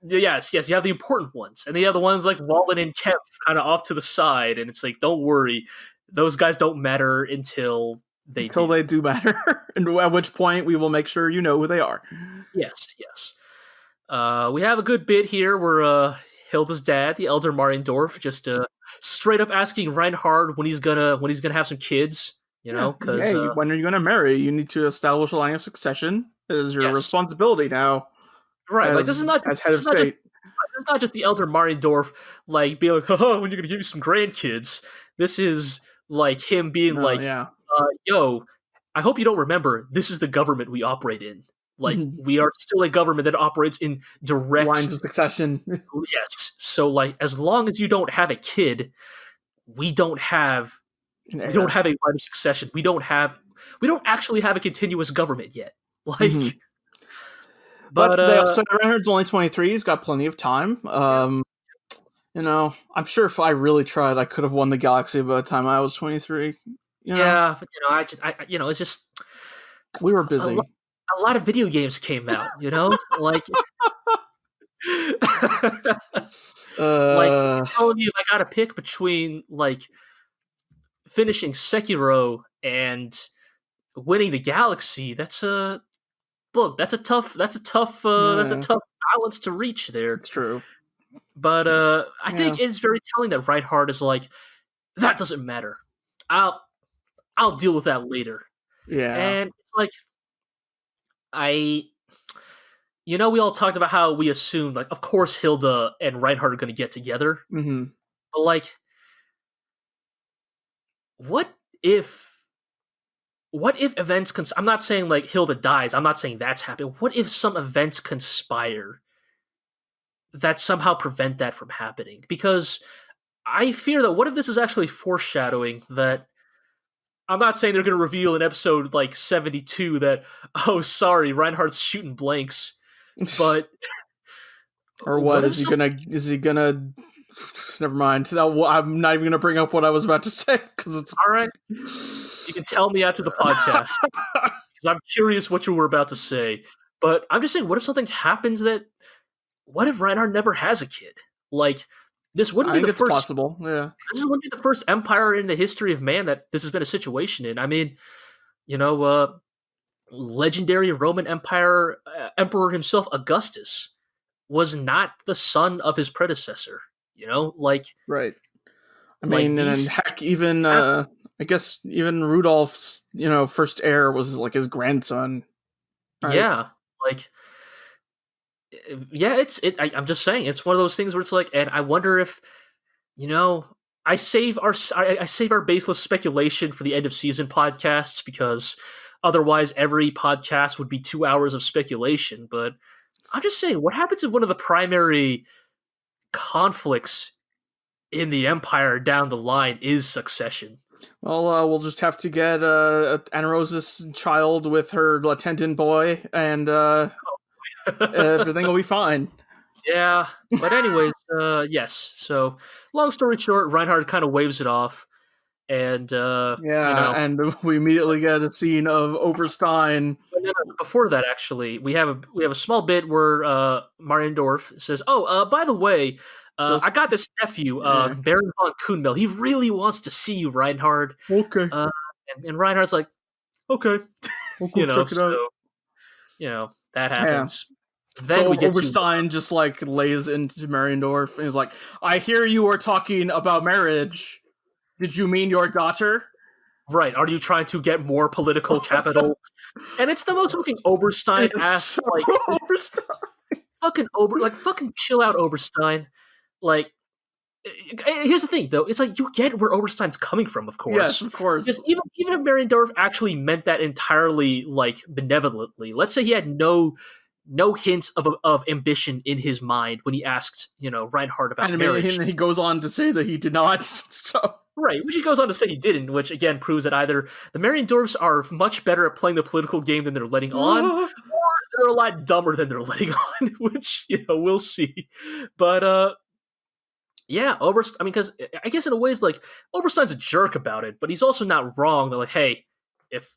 [SPEAKER 1] Yes, you have the important ones, and then you have the ones like Wallen and Kempf kind of off to the side, and it's like, don't worry, those guys don't matter until they do
[SPEAKER 2] matter, and at which point we will make sure you know who they are.
[SPEAKER 1] Yes. We have a good bit here where Hilda's dad, the elder Mariendorf, just straight up asking Reinhard when he's gonna have some kids. Because
[SPEAKER 2] when are you gonna marry? You need to establish a line of succession. It is your responsibility now.
[SPEAKER 1] Right, like this is not
[SPEAKER 2] as head of state.
[SPEAKER 1] It's not just the elder Mariendorf like being like, "Oh, when you're gonna give me some grandkids." This is like him being yo, I hope you don't remember. This is the government we operate in. Like we are still a government that operates in direct
[SPEAKER 2] lines of succession.
[SPEAKER 1] Yes. So like, as long as you don't have a kid, we don't have a line of succession. We don't actually have a continuous government yet. Like.
[SPEAKER 2] But Reinhard's only 23. He's got plenty of time. I'm sure if I really tried, I could have won the galaxy by the time I was 23.
[SPEAKER 1] Yeah, but it's just
[SPEAKER 2] we were busy.
[SPEAKER 1] A lot of video games came out. Like, telling you, I got to pick between like finishing Sekiro and winning the galaxy. That's a tough balance to reach there.
[SPEAKER 2] It's true.
[SPEAKER 1] But I think it's very telling that Reinhard is like, that doesn't matter. I'll deal with that later.
[SPEAKER 2] Yeah.
[SPEAKER 1] And it's like we all talked about how we assumed like, of course Hilda and Reinhard are gonna get together.
[SPEAKER 2] Mm-hmm.
[SPEAKER 1] But like, what if events I'm not saying like Hilda dies, I'm not saying that's happening. What if some events conspire that somehow prevent that from happening? Because I fear that what if this is actually foreshadowing that I'm not saying they're going to reveal in episode like 72 that, oh, sorry, Reinhardt's shooting blanks, but
[SPEAKER 2] or what is he gonna never mind. I'm not even gonna bring up what I was about to say because it's
[SPEAKER 1] all right. You can tell me after the podcast because I'm curious what you were about to say. But I'm just saying, what if something happens what if Reinhard never has a kid? Like, this wouldn't be the first.
[SPEAKER 2] Possible, yeah.
[SPEAKER 1] This wouldn't be the first empire in the history of man that this has been a situation in. I mean, legendary Roman Empire emperor himself,
[SPEAKER 2] I
[SPEAKER 1] Like
[SPEAKER 2] mean, and then
[SPEAKER 1] these
[SPEAKER 2] heck, even
[SPEAKER 1] happen.
[SPEAKER 2] I guess even Rudolph's first heir was like his grandson, right?
[SPEAKER 1] Yeah, like yeah, I'm just saying it's one of those things where it's like, and I wonder if you know, I save our baseless speculation for the end of season podcasts because otherwise every podcast would be 2 hours of speculation. But I'm just saying, what happens if one of the primary conflicts in the Empire down the line is succession?
[SPEAKER 2] Well, we'll just have to get Anna Rose's child with her attendant boy, and everything will be fine.
[SPEAKER 1] Yeah, but anyways, yes. So, long story short, Reinhard kind of waves it off, and
[SPEAKER 2] Yeah, and we immediately get a scene of Oberstein.
[SPEAKER 1] no, before that, actually, we have a small bit where Mariendorf says, "Oh, by the way, I got this nephew,
[SPEAKER 2] Yeah.
[SPEAKER 1] Baron von Kunmel. He really wants to see you, Reinhard."
[SPEAKER 2] Okay,
[SPEAKER 1] Uh, and Reinhard's like, "Okay,"
[SPEAKER 2] we'll go check it out.
[SPEAKER 1] So that
[SPEAKER 2] Yeah.
[SPEAKER 1] happens. Then
[SPEAKER 2] So
[SPEAKER 1] we get to
[SPEAKER 2] Oberstein just like lays into Mariendorf and is like, "I hear you were talking about marriage. Did you mean your daughter?"
[SPEAKER 1] right. Are you trying to get more political capital? And it's the most fucking Oberstein
[SPEAKER 2] It's
[SPEAKER 1] ass,
[SPEAKER 2] so
[SPEAKER 1] like
[SPEAKER 2] Oberstein.
[SPEAKER 1] fucking chill out, Oberstein. Like, here's the thing, though. It's like you get where Oberstein's coming from, of course.
[SPEAKER 2] Yes, of course.
[SPEAKER 1] Because even if Mariendorf actually meant that entirely, like, benevolently, let's say he had no hint of ambition in his mind when he asked, Reinhardt about marriage.
[SPEAKER 2] And he goes on to say that he did not. So
[SPEAKER 1] Right, which he goes on to say he didn't, which again proves that either the Mariendorfs are much better at playing the political game than they're letting on, or they're a lot dumber than they're letting on, which, we'll see. But, yeah, Oberstein, I mean, because I guess in a way, it's like, Oberstein's a jerk about it, but he's also not wrong. They're like, hey, if,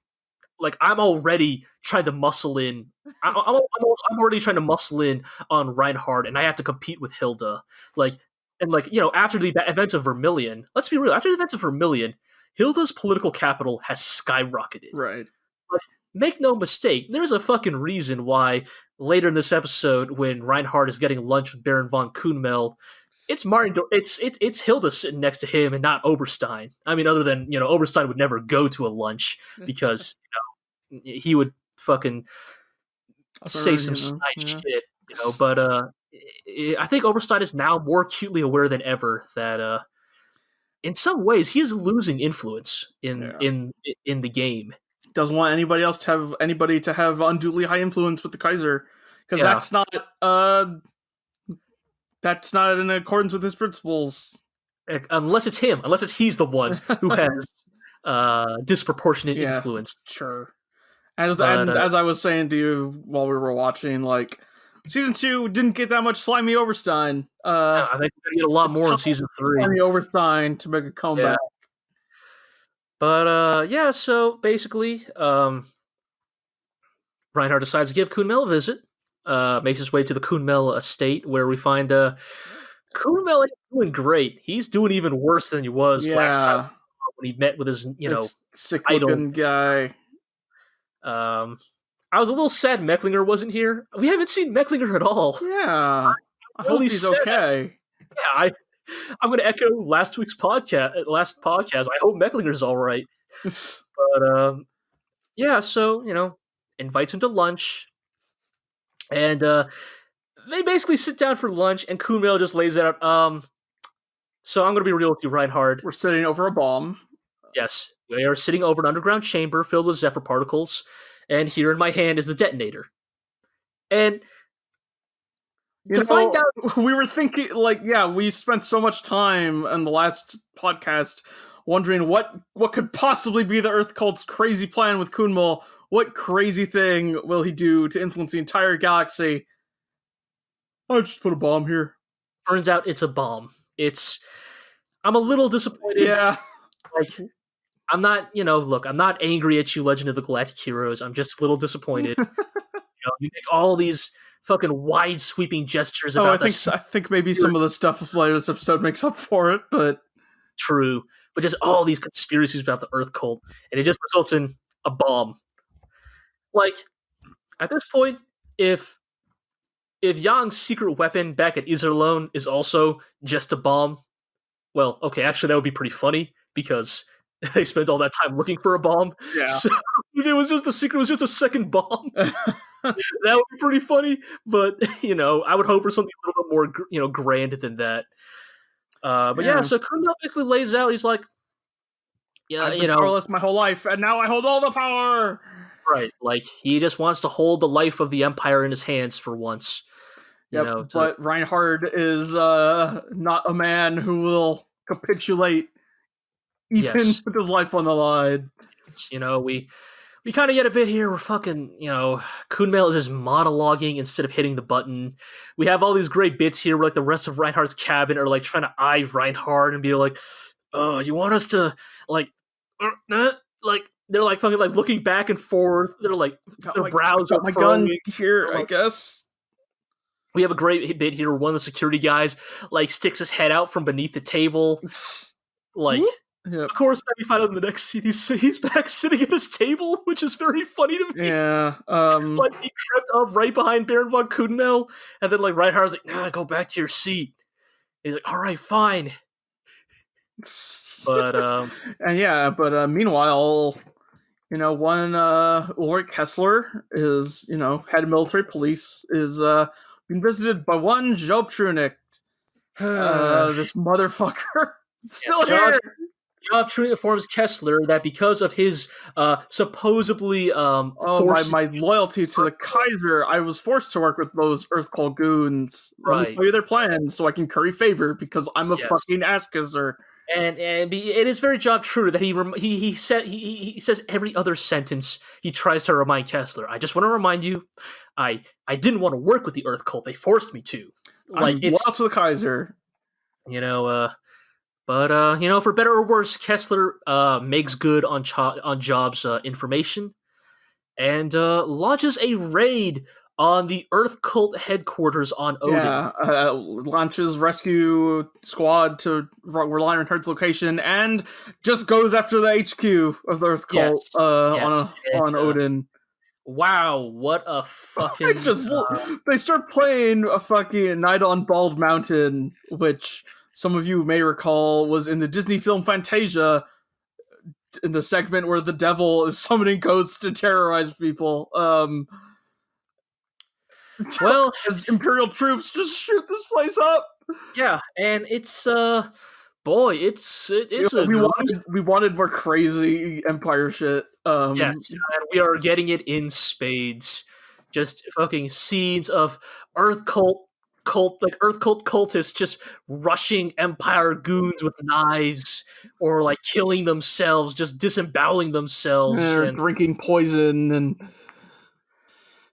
[SPEAKER 1] like, I'm already trying to muscle in, I'm already trying to muscle in on Reinhardt, and I have to compete with Hilda. Like, and, like, after the events of Vermilion, let's be real, after the events of Vermilion, Hilda's political capital has skyrocketed.
[SPEAKER 2] right.
[SPEAKER 1] Like, make no mistake, there's a fucking reason why later in this episode, when Reinhardt is getting lunch with Baron von Kunmel, it's it's Hilda sitting next to him and not Oberstein. I mean, other than Oberstein would never go to a lunch because he would fucking say some snide shit. But I think Oberstein is now more acutely aware than ever that in some ways he is losing influence in the game.
[SPEAKER 2] Doesn't want anybody to have unduly high influence with the Kaiser, because that's not in accordance with his principles.
[SPEAKER 1] Unless it's him, unless he's the one who has disproportionate influence.
[SPEAKER 2] Sure. And as I was saying to you while we were watching, like, season 2 didn't get that much slimy Oberstein.
[SPEAKER 1] I think we're gonna get a lot more in season 3.
[SPEAKER 2] Slimy Oberstein to make a comeback.
[SPEAKER 1] Yeah. But yeah, so basically, Reinhard decides to give Kunmel a visit. Makes his way to the Kunmel estate, where we find Kunmel ain't doing great. He's doing even worse than he was last time when he met with his
[SPEAKER 2] sick-looking guy.
[SPEAKER 1] I was a little sad Mecklinger wasn't here. We haven't seen Mecklinger at all.
[SPEAKER 2] Yeah, I hope he's okay.
[SPEAKER 1] Yeah, I'm going to echo last podcast. I hope Mecklinger's all right. But yeah, so invites him to lunch, and they basically sit down for lunch, and Kunmel just lays it out. So I'm going to be real with you, Reinhard.
[SPEAKER 2] We're sitting over a bomb.
[SPEAKER 1] Yes, we are sitting over an underground chamber filled with Zephyr particles, and here in my hand is the detonator. And find out,
[SPEAKER 2] we were thinking, like, we spent so much time in the last podcast wondering what could possibly be the Earth Cult's crazy plan with Kunmel. What crazy thing will he do to influence the entire galaxy? I'll just put a bomb here.
[SPEAKER 1] Turns out it's a bomb. I'm a little disappointed.
[SPEAKER 2] Yeah.
[SPEAKER 1] Like, I'm not, look, I'm not angry at you, Legend of the Galactic Heroes. I'm just a little disappointed. You make all these fucking wide sweeping gestures about
[SPEAKER 2] I think maybe some of the stuff of this episode makes up for it, but
[SPEAKER 1] true. But just all these conspiracies about the Earth Cult, and it just results in a bomb. Like, at this point, if Yang's secret weapon back at Iserlohn is also just a bomb, well, okay, actually that would be pretty funny because they spent all that time looking for a bomb.
[SPEAKER 2] Yeah.
[SPEAKER 1] So if it was just the secret was just a second bomb. That would be pretty funny, but I would hope for something a little bit more, grand than that. But yeah, so Kunmel basically lays out. He's like, yeah,
[SPEAKER 2] I've been powerless my whole life, and now I hold all the power.
[SPEAKER 1] Right, like he just wants to hold the life of the Empire in his hands for once.
[SPEAKER 2] But Reinhard is not a man who will capitulate, even with his life on the line.
[SPEAKER 1] We kind of get a bit here where fucking, Kunmel is just monologuing instead of hitting the button. We have all these great bits here where, like, the rest of Reinhard's cabin are, like, trying to eye Reinhard and be like, oh, you want us to, like, they're, like, fucking, like, looking back and forth. They're, like, their brows are
[SPEAKER 2] my gun here, I guess.
[SPEAKER 1] We have a great bit here where one of the security guys, like, sticks his head out from beneath the table. Like... Yep. Of course, then you find out in the next scene he's back sitting at his table, which is very funny to me.
[SPEAKER 2] Yeah.
[SPEAKER 1] Like, he crept up right behind Baron von Kunmel, and then, like, Reinhard's like, nah, go back to your seat. He's like, all right, fine. But,
[SPEAKER 2] meanwhile, one Ulrich Kessler is, head of military police, is being visited by one Job Trunick. This motherfucker. Still here!
[SPEAKER 1] Job Trunick informs Kessler that because of his supposedly
[SPEAKER 2] my loyalty to the Kaiser, I was forced to work with those Earthcall goons.
[SPEAKER 1] Right.
[SPEAKER 2] Let me tell you their plans so I can curry favor because I'm a fucking ass kisser.
[SPEAKER 1] And it is very Job Trunick that he says every other sentence he tries to remind Kessler. I just want to remind you, I didn't want to work with the Earth Cult. They forced me to.
[SPEAKER 2] Like, it's loyal to the Kaiser.
[SPEAKER 1] But for better or worse, Kessler makes good on Job's information and launches a raid on the Earth Cult headquarters on Odin.
[SPEAKER 2] Yeah, launches rescue squad to Reinhard's location and just goes after the HQ of the Earth Cult on Odin.
[SPEAKER 1] Wow, what a fucking...
[SPEAKER 2] They start playing a fucking Night on Bald Mountain, which... some of you may recall was in the Disney film Fantasia, in the segment where the devil is summoning ghosts to terrorize people. As Imperial troops just shoot this place up.
[SPEAKER 1] Yeah, and it's we
[SPEAKER 2] wanted more crazy Empire shit.
[SPEAKER 1] Yes, and we are getting it in spades. Just fucking scenes of Earth Cult cultists just rushing Empire goons with knives, or like killing themselves, just disemboweling themselves, and
[SPEAKER 2] drinking poison, and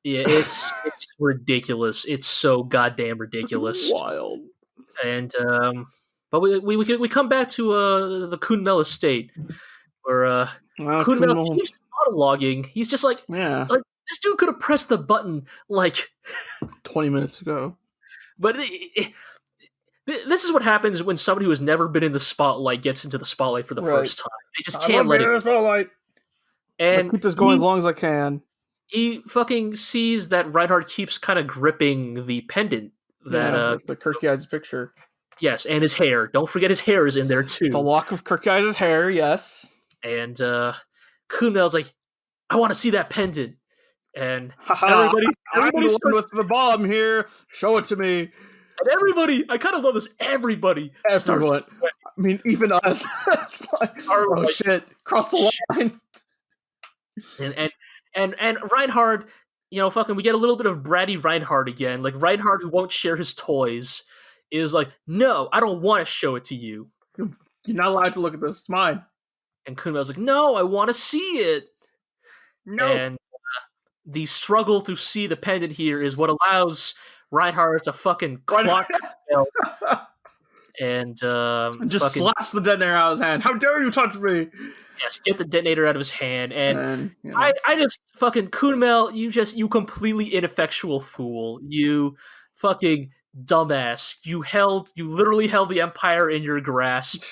[SPEAKER 1] it's ridiculous. It's so goddamn ridiculous,
[SPEAKER 2] wild.
[SPEAKER 1] And but we come back to the Kunmel estate, where Kunmel keeps monologuing. He's just like, this dude could have pressed the button like
[SPEAKER 2] 20 minutes ago.
[SPEAKER 1] But this is what happens when somebody who has never been in the spotlight gets into the spotlight for the first time. They just can't let it
[SPEAKER 2] in the spotlight.
[SPEAKER 1] And
[SPEAKER 2] I'll keep this going as long as I can.
[SPEAKER 1] He fucking sees that Reinhard keeps kind of gripping the pendant that
[SPEAKER 2] the Kirky Eyes picture.
[SPEAKER 1] Yes, and his hair. Don't forget his hair is in there too.
[SPEAKER 2] The lock of Kirky Eyes' hair, yes.
[SPEAKER 1] And Kunmel's like, I want to see that pendant. And everybody's
[SPEAKER 2] the one with the bomb here. Show it to me.
[SPEAKER 1] And everybody, I kind of love this. Everyone.
[SPEAKER 2] I mean, even us. Oh shit! Cross the line.
[SPEAKER 1] And Reinhard, fucking, we get a little bit of bratty Reinhard again. Like Reinhard, who won't share his toys, is like, no, I don't want to show it to you.
[SPEAKER 2] You're not allowed to look at this. It's mine.
[SPEAKER 1] And Kunmel's like, no, I want to see it.
[SPEAKER 2] No.
[SPEAKER 1] And the struggle to see the pendant here is what allows Reinhard to fucking clock and
[SPEAKER 2] just slaps the detonator out of his hand. How dare you touch me?
[SPEAKER 1] Yes, get the detonator out of his hand. And I just fucking, Kunmel, you completely ineffectual fool. You fucking dumbass. You literally held the Empire in your grasp,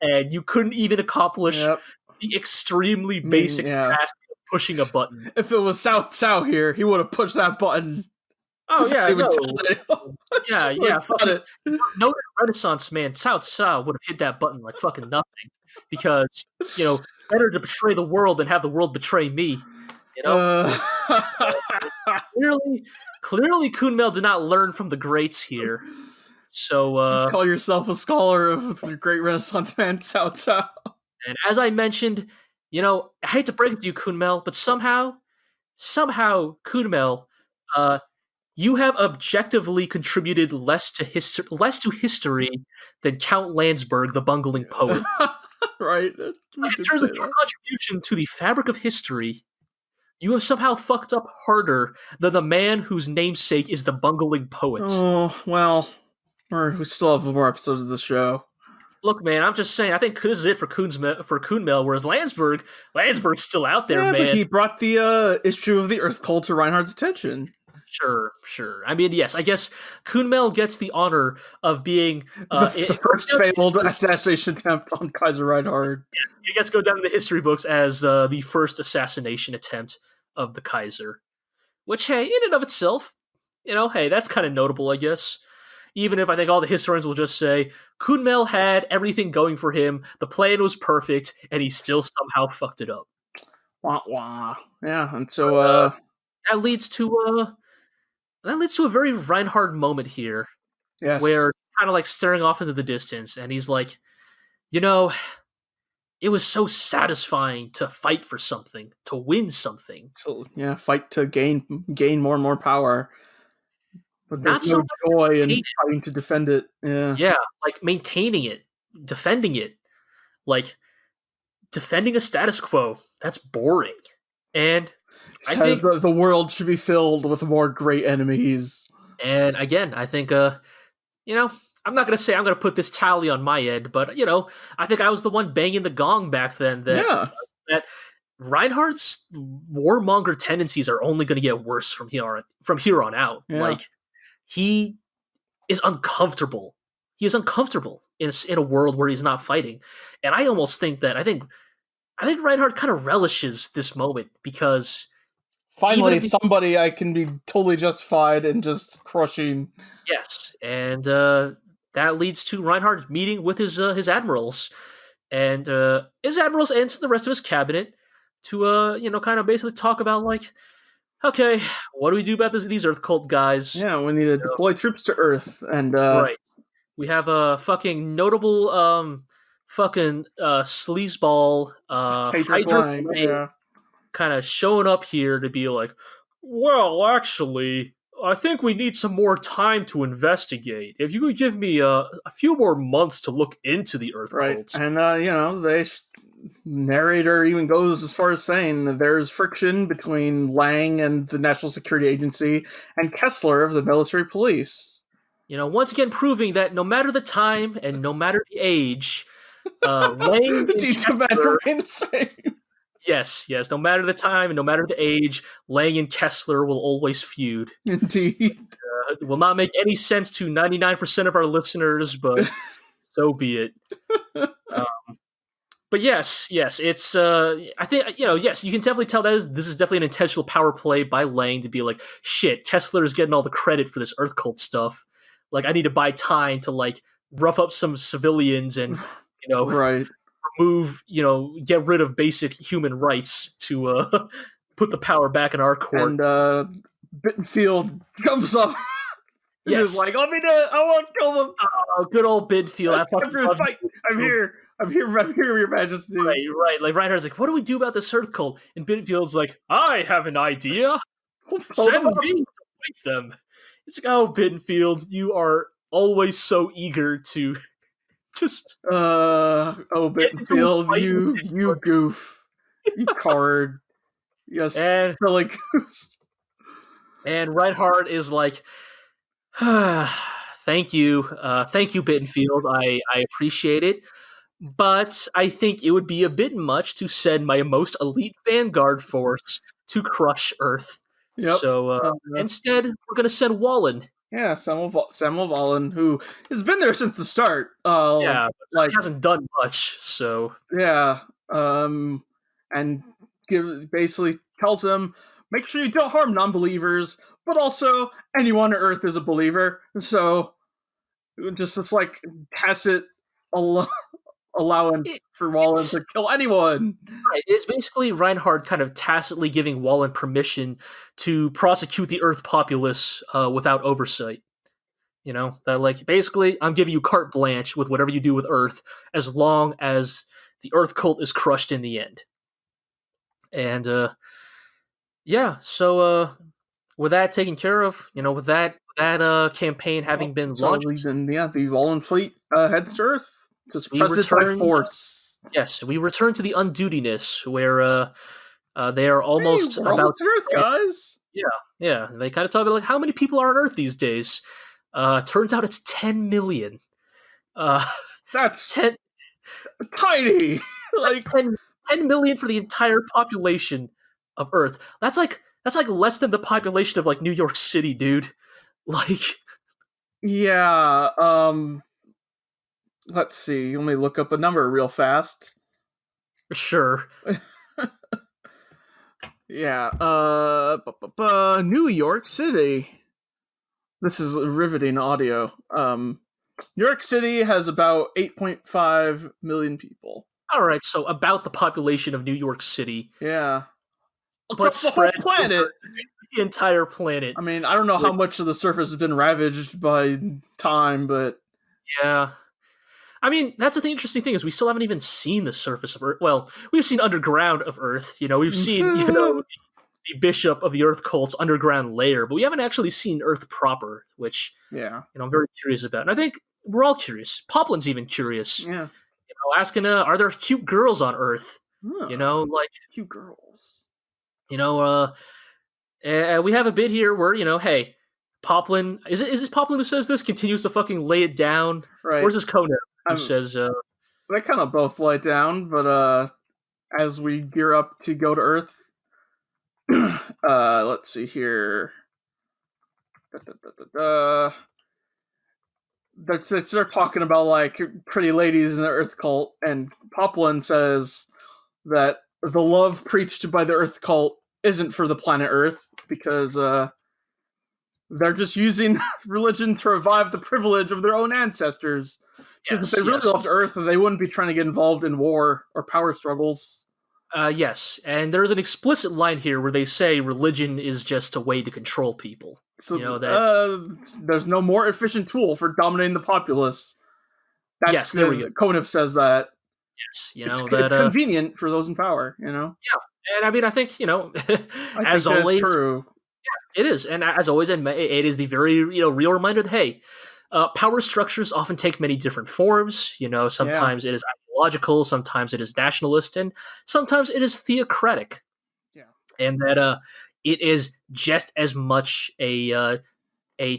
[SPEAKER 1] and you couldn't even accomplish the extremely basic task of pushing a button.
[SPEAKER 2] If it was Cao here, he would have pushed that button.
[SPEAKER 1] Oh yeah, no. Yeah. Noted Renaissance man Cao Cao would have hit that button like fucking nothing, because better to betray the world than have the world betray me. You know,
[SPEAKER 2] Uh,
[SPEAKER 1] clearly, Kunmel did not learn from the greats here. So,
[SPEAKER 2] call yourself a scholar of the great Renaissance man Cao Cao.
[SPEAKER 1] and as I mentioned, I hate to break it to you, Kunmel, but somehow, Kunmel, you have objectively contributed less to history than Count Landsberg, the bungling poet.
[SPEAKER 2] Right.
[SPEAKER 1] In terms of your contribution to the fabric of history, you have somehow fucked up harder than the man whose namesake is the bungling poet.
[SPEAKER 2] Oh, well, we still have more episodes of this show.
[SPEAKER 1] Look, man, I'm just saying, I think this is it for Kunmel, whereas Landsberg's still out there, man.
[SPEAKER 2] But he brought the issue of the Earth Cult to Reinhard's attention.
[SPEAKER 1] Sure. I mean, yes, I guess Kunmel gets the honor of being
[SPEAKER 2] the first failed assassination attempt on Kaiser Reinhard.
[SPEAKER 1] He gets to go down in the history books as the first assassination attempt of the Kaiser. Which, hey, in and of itself, hey, that's kind of notable, I guess. Even if I think all the historians will just say, Kunmel had everything going for him, the plan was perfect, and he still somehow fucked it up.
[SPEAKER 2] Wah, wah. Yeah, and so
[SPEAKER 1] that leads to a very Reinhard moment here.
[SPEAKER 2] Yes.
[SPEAKER 1] Where kind of like staring off into the distance, and he's like, it was so satisfying to fight for something, to win something.
[SPEAKER 2] Fight to gain more and more power. But there's no joy in trying to defend it.
[SPEAKER 1] Yeah, like maintaining it, defending it. Like, defending a status quo, that's boring. And I think
[SPEAKER 2] the world should be filled with more great enemies.
[SPEAKER 1] And again, I think, I'm not going to say I'm going to put this tally on my end, but, I think I was the one banging the gong back then that Reinhard's warmonger tendencies are only going to get worse from here on out.
[SPEAKER 2] Yeah.
[SPEAKER 1] Like, he is uncomfortable. He is uncomfortable in a world where he's not fighting. And I almost think that, I think Reinhard kind of relishes this moment because
[SPEAKER 2] finally somebody I can be totally justified in just crushing.
[SPEAKER 1] Yes, and that leads to Reinhard meeting with his admirals, and his admirals and the rest of his cabinet to kind of basically talk about like, okay, what do we do about these Earth cult guys?
[SPEAKER 2] Yeah, we need to deploy troops to Earth, and
[SPEAKER 1] right. We have a fucking notable sleazeball Hydra kind of showing up here to be like, well, actually, I think we need some more time to investigate. If you could give me a few more months to look into the Earth cults.
[SPEAKER 2] And, the narrator even goes as far as saying that there's friction between Lang and the National Security Agency and Kessler of the military police.
[SPEAKER 1] Once again proving that no matter the time and no matter the age, Lang
[SPEAKER 2] the deeds of man remain the same.
[SPEAKER 1] Yes, no matter the time and no matter the age, Lang and Kessler will always feud.
[SPEAKER 2] Indeed.
[SPEAKER 1] It will not make any sense to 99% of our listeners, but so be it. But yes, it's, I think, yes, you can definitely tell that this is definitely an intentional power play by Lang to be like, shit, Kessler is getting all the credit for this Earth cult stuff. Like, I need to buy time to, like, rough up some civilians and,
[SPEAKER 2] right.
[SPEAKER 1] remove, get rid of basic human rights to put the power back in our court.
[SPEAKER 2] And Bittenfield comes up.
[SPEAKER 1] Yes.
[SPEAKER 2] He's like, let me do it. I want to kill them.
[SPEAKER 1] Oh, good old Bittenfield.
[SPEAKER 2] I'm here, Your Majesty.
[SPEAKER 1] Right. Like, Reinhard's like, what do we do about this Earth cult? And Bittenfield's like, I have an idea. Send me to fight them. It's like, oh, Bittenfield, you are always so eager to just...
[SPEAKER 2] Bittenfield, you goof. You coward. Yes, silly goose.
[SPEAKER 1] And Reinhard is like, thank you, Bittenfield. I appreciate it. But I think it would be a bit much to send my most elite vanguard force to crush Earth.
[SPEAKER 2] Yep.
[SPEAKER 1] So instead, we're going to send Wallen.
[SPEAKER 2] Yeah, Samuel Wallen, who has been there since the start.
[SPEAKER 1] But he hasn't done much. So
[SPEAKER 2] yeah, and basically tells him, make sure you don't harm non-believers, but also anyone on Earth is a believer. So Just this like tacit allowance
[SPEAKER 1] It,
[SPEAKER 2] for Wallen
[SPEAKER 1] it's
[SPEAKER 2] to kill anyone.
[SPEAKER 1] right. It's basically Reinhard kind of tacitly giving Wallen permission to prosecute the Earth populace without oversight. You know, that like basically I'm giving you carte blanche with whatever you do with Earth as long as the Earth cult is crushed in the end. And yeah, so with that taken care of, you know, with that campaign having been
[SPEAKER 2] So
[SPEAKER 1] launched,
[SPEAKER 2] the Wallen fleet heads to Earth to
[SPEAKER 1] we
[SPEAKER 2] suppress it by
[SPEAKER 1] return.
[SPEAKER 2] force.
[SPEAKER 1] Yes, we return to the Undutiness, where they are
[SPEAKER 2] Hey,
[SPEAKER 1] almost
[SPEAKER 2] we're
[SPEAKER 1] about.
[SPEAKER 2] almost to Earth, guys.
[SPEAKER 1] Yeah, they kind of talk about like how many people are on Earth these days. Turns out it's 10 million. Uh,
[SPEAKER 2] That's
[SPEAKER 1] 10,
[SPEAKER 2] tiny. Like
[SPEAKER 1] 10 million for the entire population of Earth. That's like less than the population of like New York City, dude. Like,
[SPEAKER 2] yeah. Let's see. Let me look up a number real fast.
[SPEAKER 1] sure.
[SPEAKER 2] Yeah. New York City. This is riveting audio. New York City has about 8.5 million people.
[SPEAKER 1] All right, so about the population of New York City,
[SPEAKER 2] Yeah.
[SPEAKER 1] but
[SPEAKER 2] Across the whole
[SPEAKER 1] spread
[SPEAKER 2] planet.
[SPEAKER 1] over the entire planet.
[SPEAKER 2] I mean, I don't know how much of the surface has been ravaged by time, but
[SPEAKER 1] Yeah. I mean, that's the interesting thing is we still haven't even seen the surface of Earth. Well, we've seen underground of Earth. You know, we've seen the bishop of the Earth cult's underground lair, but we haven't actually seen Earth proper, which
[SPEAKER 2] yeah,
[SPEAKER 1] I'm very curious about. And I think we're all curious. Poplan's even curious.
[SPEAKER 2] yeah.
[SPEAKER 1] Asking, are there cute girls on Earth?
[SPEAKER 2] Huh.
[SPEAKER 1] You know, like
[SPEAKER 2] Cute girls.
[SPEAKER 1] you know, we have a bit here where hey, Poplan is this Poplan who says this continues to fucking lay it down,
[SPEAKER 2] Right.
[SPEAKER 1] or is this Conan who says?
[SPEAKER 2] They kind of both lay it down, but as we gear up to go to Earth, let's see here. They're talking about like pretty ladies in the Earth cult, and Poplan says that the love preached by the Earth cult isn't for the planet Earth because they're just using religion to revive the privilege of their own ancestors. Because if they really loved Earth, they wouldn't be trying to get involved in war or power struggles.
[SPEAKER 1] Yes, and there's an explicit line here where they say religion is just a way to control people.
[SPEAKER 2] So there's no more efficient tool for dominating the populace.
[SPEAKER 1] Yes, there we go.
[SPEAKER 2] Konev says that.
[SPEAKER 1] Yes,
[SPEAKER 2] it's convenient for those in power.
[SPEAKER 1] Yeah, and I mean, I think
[SPEAKER 2] as always, true.
[SPEAKER 1] Yeah, it is, and as always, it is the very real reminder that hey, power structures often take many different forms. Sometimes it is ideological, sometimes it is nationalist, and sometimes it is theocratic.
[SPEAKER 2] Yeah,
[SPEAKER 1] and that it is just as much a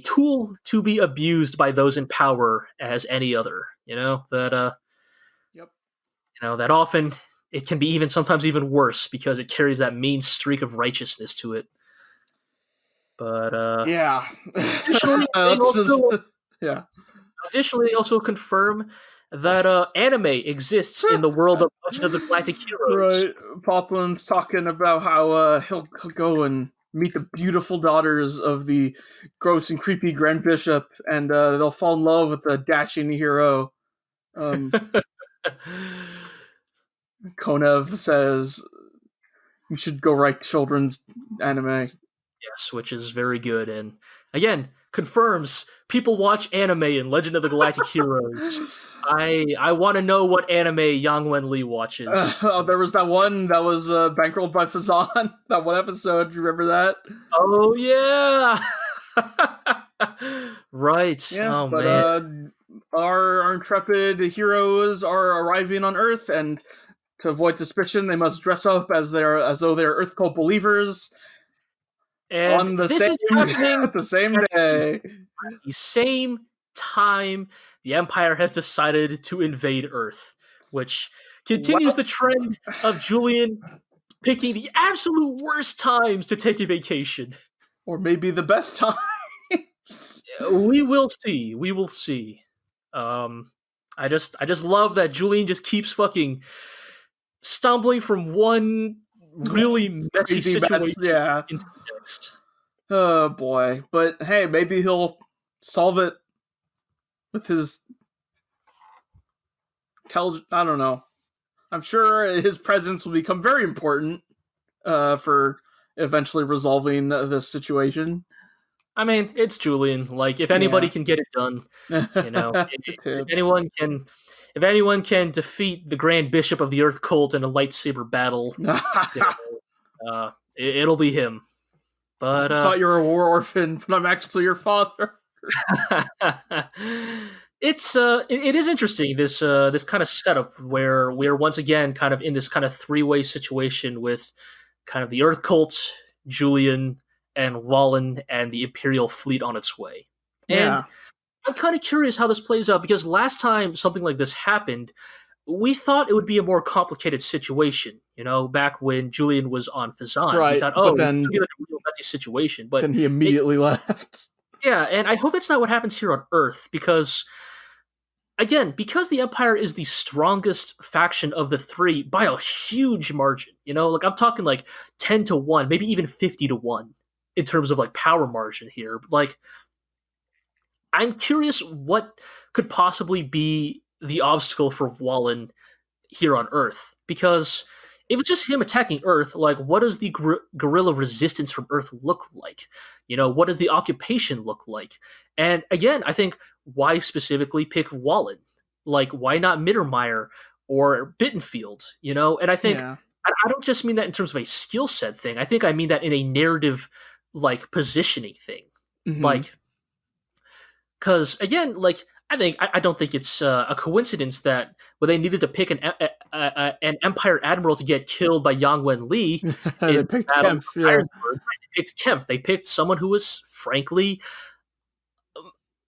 [SPEAKER 1] tool to be abused by those in power as any other. That that often it can be even sometimes even worse because it carries that mean streak of righteousness to it. But
[SPEAKER 2] yeah,
[SPEAKER 1] additionally, they also confirm that anime exists in the world of Legend of the Galactic Heroes.
[SPEAKER 2] Right, Poplan's talking about how he'll go and meet the beautiful daughters of the gross and creepy Grand Bishop, and they'll fall in love with the dashing hero. Konev says you should go write children's anime.
[SPEAKER 1] Yes, which is very good, and again confirms people watch anime in Legend of the Galactic Heroes. I want to know what anime Yang Wen Li watches.
[SPEAKER 2] There was that one that was bankrolled by Fazan. That one episode, do you remember that?
[SPEAKER 1] Oh yeah, right.
[SPEAKER 2] Yeah,
[SPEAKER 1] but man.
[SPEAKER 2] Our intrepid heroes are arriving on Earth, and to avoid suspicion, they must dress up as though they're Earth cult believers.
[SPEAKER 1] And
[SPEAKER 2] on the
[SPEAKER 1] this is happening
[SPEAKER 2] at the same day.
[SPEAKER 1] At the same time, the Empire has decided to invade Earth, which continues the trend of Julian picking the absolute worst times to take a vacation.
[SPEAKER 2] Or maybe the best times.
[SPEAKER 1] We will see. We will see. I just love that Julian just keeps fucking stumbling from one really messy situation into the next.
[SPEAKER 2] Oh boy. But hey, maybe he'll solve it with his I don't know. I'm sure his presence will become very important for eventually resolving this situation.
[SPEAKER 1] I mean, it's Julian. Like, if anybody can get it done, you know, if anyone can defeat the Grand Bishop of the Earth Cult in a lightsaber battle, you know, it'll be him. But
[SPEAKER 2] I thought you were a war orphan, but I'm actually your father.
[SPEAKER 1] It is interesting, this kind of setup where we're once again kind of in this kind of three-way situation with kind of the Earth Cult, Julian, and Wallen, and the Imperial fleet on its way.
[SPEAKER 2] Yeah.
[SPEAKER 1] And I'm kind of curious how this plays out, because last time something like this happened, we thought it would be a more complicated situation. You know, back when Julian was on Fazan,
[SPEAKER 2] Right,
[SPEAKER 1] we thought,
[SPEAKER 2] but
[SPEAKER 1] it's
[SPEAKER 2] then-
[SPEAKER 1] going to be like a real messy situation. But
[SPEAKER 2] Then he immediately left.
[SPEAKER 1] yeah, and I hope that's not what happens here on Earth, because, again, because the Empire is the strongest faction of the three by a huge margin, you know, like I'm talking like 10 to 1, maybe even 50 to 1 in terms of like power margin here. Like, I'm curious what could possibly be the obstacle for Wallen here on Earth, because if it's just him attacking Earth, like, what does the guerrilla resistance from Earth look like? You know, what does the occupation look like? And again, I think, why specifically pick Wallen? Like, why not Mittermeier or Bittenfield? You know, and I think I don't just mean that in terms of a skill set thing. I think I mean that in a narrative, like, positioning thing.
[SPEAKER 2] Mhm.
[SPEAKER 1] Like, because again, like, I don't think it's a coincidence that when they needed to pick an Empire admiral to get killed by Yang Wen Li,
[SPEAKER 2] They picked Kempf.
[SPEAKER 1] They picked Kempf. They picked someone who was, frankly,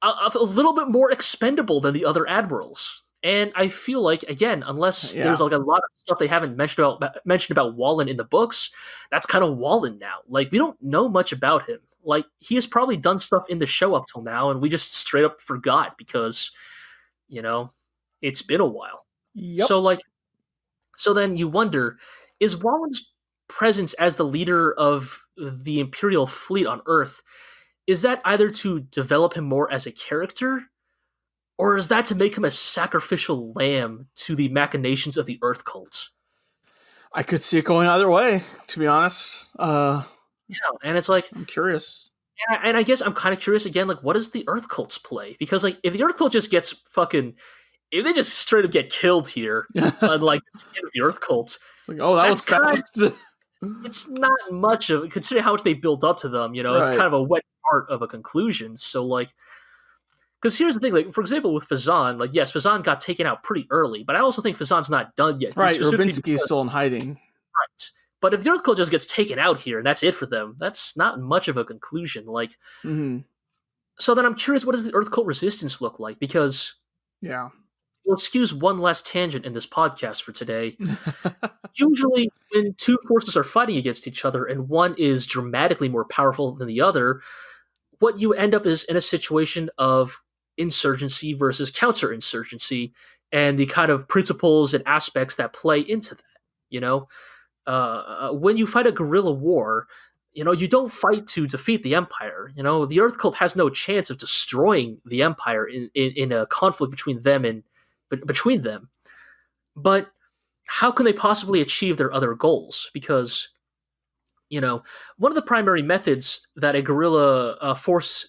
[SPEAKER 1] a little bit more expendable than the other admirals. And I feel like, again, unless there's like a lot of stuff they haven't mentioned about Wallen in the books, that's kind of Wallen now. Like, we don't know much about him. Like, he has probably done stuff in the show up till now, and we just straight up forgot because, you know, it's been a while.
[SPEAKER 2] Yep.
[SPEAKER 1] So then you wonder, is Wallen's presence as the leader of the Imperial fleet on Earth, is that either to develop him more as a character, or is that to make him a sacrificial lamb to the machinations of the Earth cult?
[SPEAKER 2] I could see it going either way, to be honest.
[SPEAKER 1] Yeah, and it's like,
[SPEAKER 2] I'm curious.
[SPEAKER 1] And I guess I'm kind of curious again, like, what does the Earth cults play? Because, like, if the Earth cult just gets if they just straight up get killed here, like, the Earth cults,
[SPEAKER 2] it's like, oh, that was fast.
[SPEAKER 1] It's not much of, considering how much they built up to them, you know, it's kind of a wet part of a conclusion. So, like, because here's the thing, like, for example, with Fazan, like, yes, Fazan got taken out pretty early, but I also think Fazan's not done yet.
[SPEAKER 2] Right, Rubinsky's still in hiding.
[SPEAKER 1] Right. But if the Earth cult just gets taken out here and that's it for them, that's not much of a conclusion. Like, so then I'm curious, what does the Earth cult resistance look like? Because, we'll excuse one last tangent in this podcast for today. Usually, when two forces are fighting against each other and one is dramatically more powerful than the other, what you end up is in a situation of insurgency versus counter-insurgency, and the kind of principles and aspects that play into that, you know? When you fight a guerrilla war, you know, you don't fight to defeat the Empire. You know, the Earth cult has no chance of destroying the Empire in a conflict between them. But how can they possibly achieve their other goals? Because, you know, one of the primary methods that a guerrilla force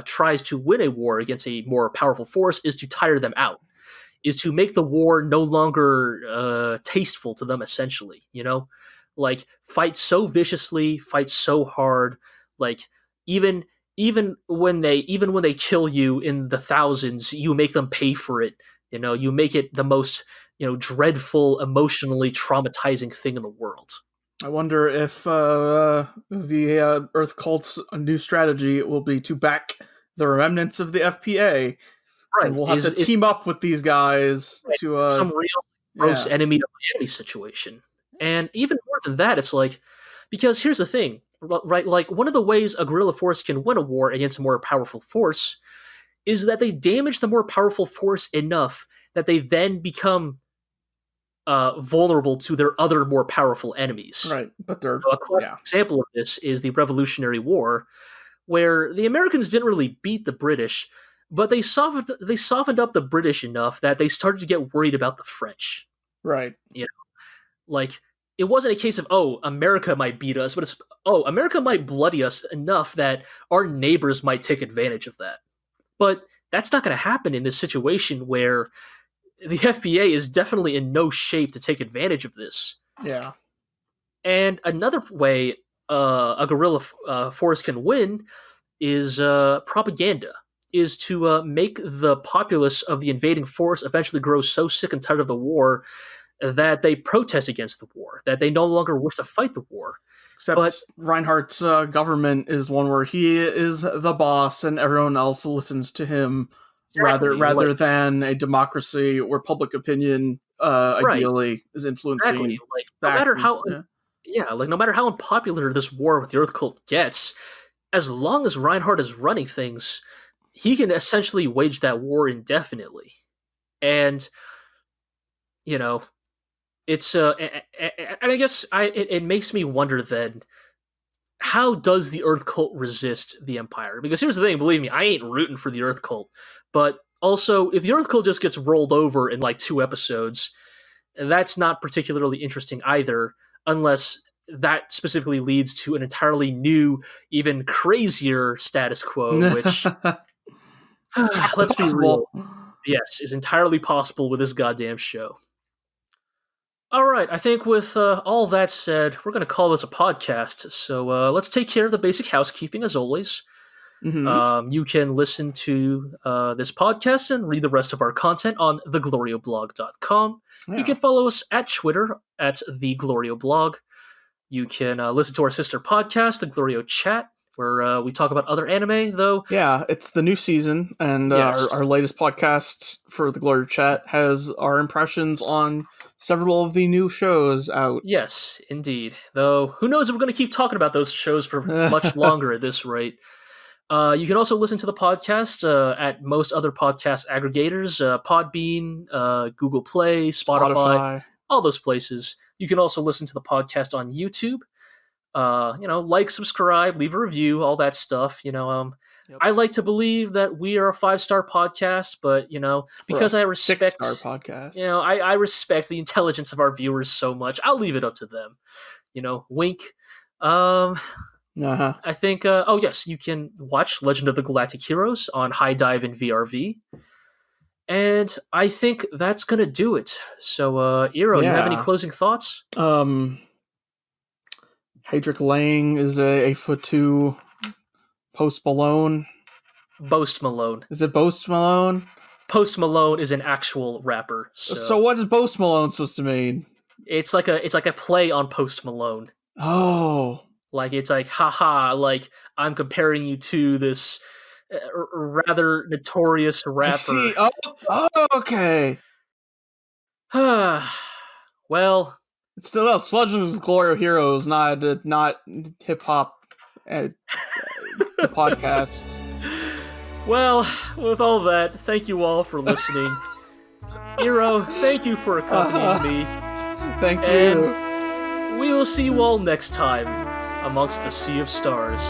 [SPEAKER 1] tries to win a war against a more powerful force is to tire them out, is to make the war no longer tasteful to them, essentially, you know? Like, fight so viciously, fight so hard, like, even when they kill you in the thousands, you make them pay for it, you know? You make it the most, you know, dreadful, emotionally traumatizing thing in the world.
[SPEAKER 2] I wonder if the Earth cult's new strategy will be to back the remnants of the FPA.
[SPEAKER 1] Right,
[SPEAKER 2] and we'll have to team up with these guys to
[SPEAKER 1] some real gross enemy to enemy situation. And even more than that, it's like, because here's the thing, right? Like, one of the ways a guerrilla force can win a war against a more powerful force is that they damage the more powerful force enough that they then become vulnerable to their other more powerful enemies.
[SPEAKER 2] Right, but they're
[SPEAKER 1] a classic example of this is the Revolutionary War, where the Americans didn't really beat the British, but they softened up the British enough that they started to get worried about the French.
[SPEAKER 2] Right.
[SPEAKER 1] You know, like it wasn't a case of America might beat us, but it's America might bloody us enough that our neighbors might take advantage of that. But that's not going to happen in this situation where the FBA is definitely in no shape to take advantage of this.
[SPEAKER 2] Yeah.
[SPEAKER 1] And another way a guerrilla force can win is propaganda, is to make the populace of the invading force eventually grow so sick and tired of the war that they protest against the war, that they no longer wish to fight the war.
[SPEAKER 2] Except Reinhardt's government is one where he is the boss and everyone else listens to him,
[SPEAKER 1] Exactly.
[SPEAKER 2] rather than a democracy where public opinion ideally is influencing.
[SPEAKER 1] Exactly. Like no matter how no matter how unpopular this war with the Earth Cult gets, as long as Reinhard is running things, he can essentially wage that war indefinitely. And it's and I guess it makes me wonder then, how does the Earth Cult resist the Empire? Because here's the thing, believe me, I ain't rooting for the Earth Cult. But also, if the Earth Cult just gets rolled over in like 2 episodes, that's not particularly interesting either, unless that specifically leads to an entirely new, even crazier status quo, which, let's be real, yes, is entirely possible with this goddamn show. All right, I think with all that said, we're going to call this a podcast. So let's take care of the basic housekeeping as always. Mm-hmm. You can listen to this podcast and read the rest of our content on theglorioblog.com. Yeah. You can follow us at Twitter at theglorioblog. You can listen to our sister podcast, the GLORIO Chat, where we talk about other anime, though.
[SPEAKER 2] Yeah, it's the new season, and yes. our latest podcast for the GLORIO Chat has our impressions on several of the new shows out.
[SPEAKER 1] Yes, indeed. Though, who knows if we're going to keep talking about those shows for much longer at this rate. You can also listen to the podcast at most other podcast aggregators, Podbean, Google Play, Spotify, all those places. You can also listen to the podcast on YouTube. Like, subscribe, leave a review, all that stuff. Yep. I like to believe that we are a 5-star podcast, but because I respect
[SPEAKER 2] 6-star podcast.
[SPEAKER 1] I respect the intelligence of our viewers so much. I'll leave it up to them. Wink. I think. Yes, you can watch Legend of the Galactic Heroes on High Dive and VRV. And I think that's gonna do it. So, Iro, you have any closing thoughts?
[SPEAKER 2] Heydrich Lang is a foot-2. Post Malone.
[SPEAKER 1] Boast Malone.
[SPEAKER 2] Is it Boast Malone?
[SPEAKER 1] Post Malone is an actual rapper.
[SPEAKER 2] So what is Boast Malone supposed to mean?
[SPEAKER 1] It's like a play on Post Malone.
[SPEAKER 2] Oh.
[SPEAKER 1] Like, it's like, haha, like, I'm comparing you to this rather notorious rapper. I
[SPEAKER 2] see. Oh, okay.
[SPEAKER 1] Well,
[SPEAKER 2] it's still Legend of GLORIO Heroes, not hip hop. The podcast.
[SPEAKER 1] Well, with all that, thank you all for listening. Iro, thank you for accompanying me.
[SPEAKER 2] Thank you.
[SPEAKER 1] And we will see you all next time amongst the sea of stars.